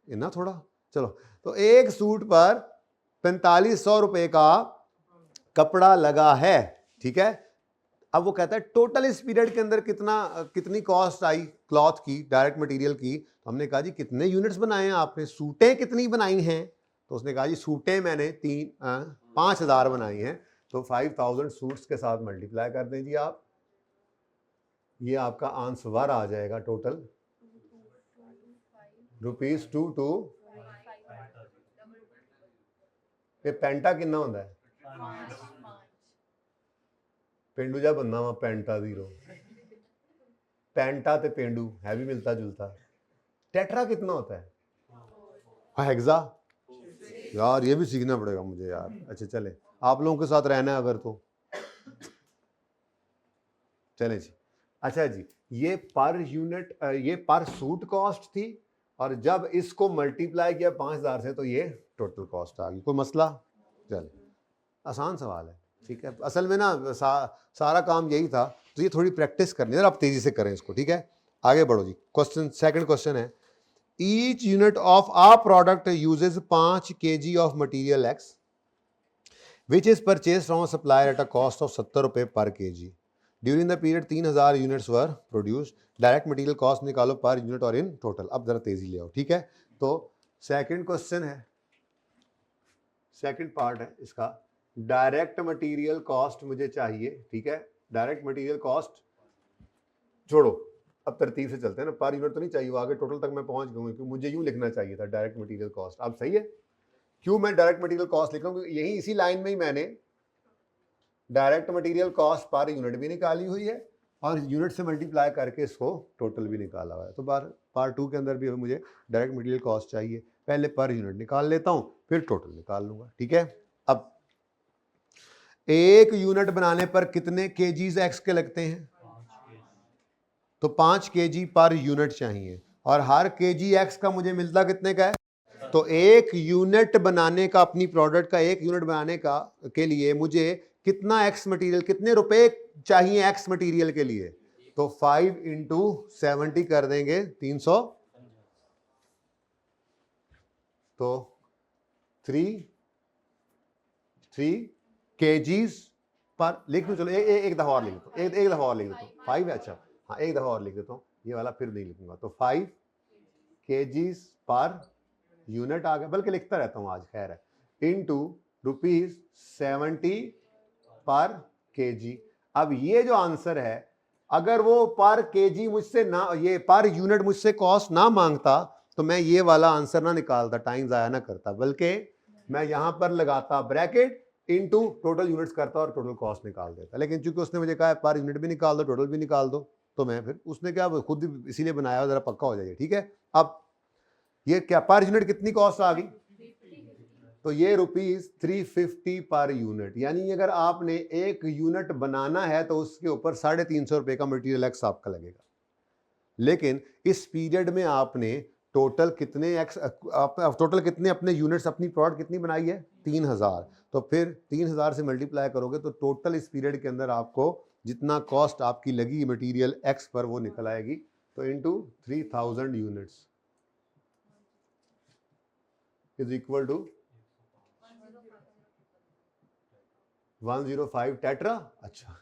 इतना थोड़ा, चलो, तो एक सूट पर 4500 रुपए का कपड़ा लगा है, ठीक है। अब वो कहता है टोटल इस पीरियड के अंदर कितनी कॉस्ट आई क्लॉथ की, डायरेक्ट मटेरियल की। तो हमने कहा जी कितने यूनिट्स बनाए हैं आपने, सूटें कितनी बनाई हैं? तो उसने कहा जी सूटें मैंने 5000 बनाई हैं। तो 5000 सूट्स के साथ मल्टीप्लाई कर दें जी आप, ये आपका आंसर आ जाएगा टोटल ₹2 ये पेंटा कितना होता है पेंडू जा बनना वा पेंटा जीरो पेंटा ते पेंडू है भी मिलता जुलता टेट्रा कितना होता है हाँ हेक्सा यार ये भी सीखना पड़ेगा मुझे यार अच्छा चले आप लोगों के साथ रहना है अगर तो चले जी अच्छा जी ये पर यूनिट ये पर सूट कॉस्ट थी और जब इसको मल्टीप्लाई किया 5000 से तो ये टोटल कॉस्ट आ गई कोई मसला चल आसान सवाल है ठीक है असल में ना सारा काम यही था तो ये थोड़ी प्रैक्टिस करनी है आप तेजी से करें इसको ठीक है आगे बढ़ो जी क्वेश्चन सेकंड क्वेश्चन है each unit of a product uses 5 kg of material X which is purchase from supplier at a cost of 70 रुपए per kg during the period 3000 units were produced direct material cost निकालो per unit और in total अब जरा तेजी ले आओ ठीक है तो सेकंड क्वेश्चन है सेकंड पार्ट है इसका डायरेक्ट मटेरियल कॉस्ट मुझे चाहिए ठीक है डायरेक्ट मटेरियल कॉस्ट छोड़ो अब तरतीब से चलते हैं ना पर यूनिट तो नहीं चाहिए वो आगे टोटल तक मैं पहुंच गया क्योंकि मुझे यूं लिखना चाहिए था डायरेक्ट मटेरियल कॉस्ट अब सही है क्यों मैं डायरेक्ट मटेरियल कॉस्ट लिख रहा हूँ यही इसी लाइन में ही मैंने direct material cost per unit भी निकाली हुई है और यूनिट से मल्टीप्लाई करके इसको टोटल भी निकाला हुआ है तो पार्ट 2 के अंदर भी मुझे डायरेक्ट मटेरियल कॉस्ट चाहिए पहले पर यूनिट निकाल लेता हूँ फिर टोटल निकाल लूंगा ठीक है अब एक यूनिट बनाने पर कितने केजीज एक्स के लगते हैं तो 5 kg पर यूनिट चाहिए और हर केजी एक्स का मुझे मिलता कितने का है तो एक यूनिट बनाने का अपनी प्रोडक्ट का एक यूनिट बनाने का के लिए मुझे कितना एक्स मटेरियल कितने रुपए चाहिए एक्स मटेरियल के लिए तो 5 इंटू 70 कर देंगे 300 तो 3 kgs पर लिख दो चलो एक दफा और लिख दो एक दफा और लिख देता हूँ 5 है अच्छा हाँ एक दफा और लिख देता हूँ ये वाला फिर नहीं लिखूंगा तो 5 kgs पर यूनिट आ गया बल्कि लिखता रहता हूँ आज खैर है इंटू ₹70 पर kg अब ये जो आंसर है अगर वो पर kg मुझसे ना ये पर यूनिट मुझसे कॉस्ट ना मांगता तो मैं ये वाला आंसर ना निकालता टाइम जाया ना करता बल्कि मैं यहां पर लगाता ब्रैकेट इनटू टोटल यूनिट्स करता और टोटल कॉस्ट निकाल देता लेकिन चूंकि उसने मुझे कहा पर यूनिट भी निकाल दो टोटल भी निकाल दो तो मैं फिर उसने क्या खुद इसीलिए बनाया जरा पक्का हो जाइए ठीक है अब ये क्या पर यूनिट कितनी कॉस्ट आ गई तो ये ₹350 पर यूनिट यानी अगर आपने एक यूनिट बनाना है तो उसके ऊपर 350 रुपए का मटेरियल एक्स आपका लगेगा लेकिन इस पीरियड में आपने टोटल कितने टोटल कितने अपने यूनिट्स अपनी प्रोडक्ट कितनी बनाई है 3000 तो फिर 3000 से मल्टीप्लाई करोगे तो टोटल इस पीरियड के अंदर आपको जितना कॉस्ट आपकी लगी मटेरियल एक्स पर वो निकल आएगी तो into 3000 units is equal to 105 टेट्रा अच्छा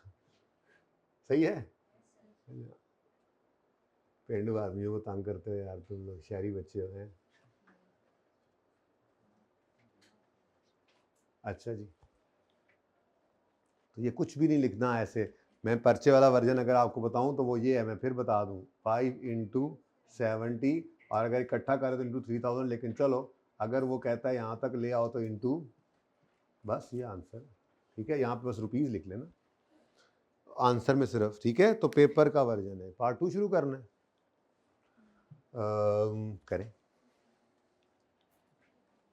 सही है पेंडू आदमियों को तंग करते हुए यार तुम लोग शहरी बच्चे हो हैं अच्छा जी तो ये कुछ भी नहीं लिखना ऐसे मैं पर्चे वाला वर्जन अगर आपको बताऊं तो वो ये है मैं फिर बता दूं 5 इंटू 70 और अगर इकट्ठा करें तो इंटू 3000 लेकिन चलो अगर वो कहता है यहाँ तक ले आओ तो इंटू बस ये आंसर ठीक है यहाँ पे बस रुपीज़ लिख लेना आंसर में सिर्फ ठीक है तो पेपर का वर्जन है पार्ट 2 शुरू करना है करें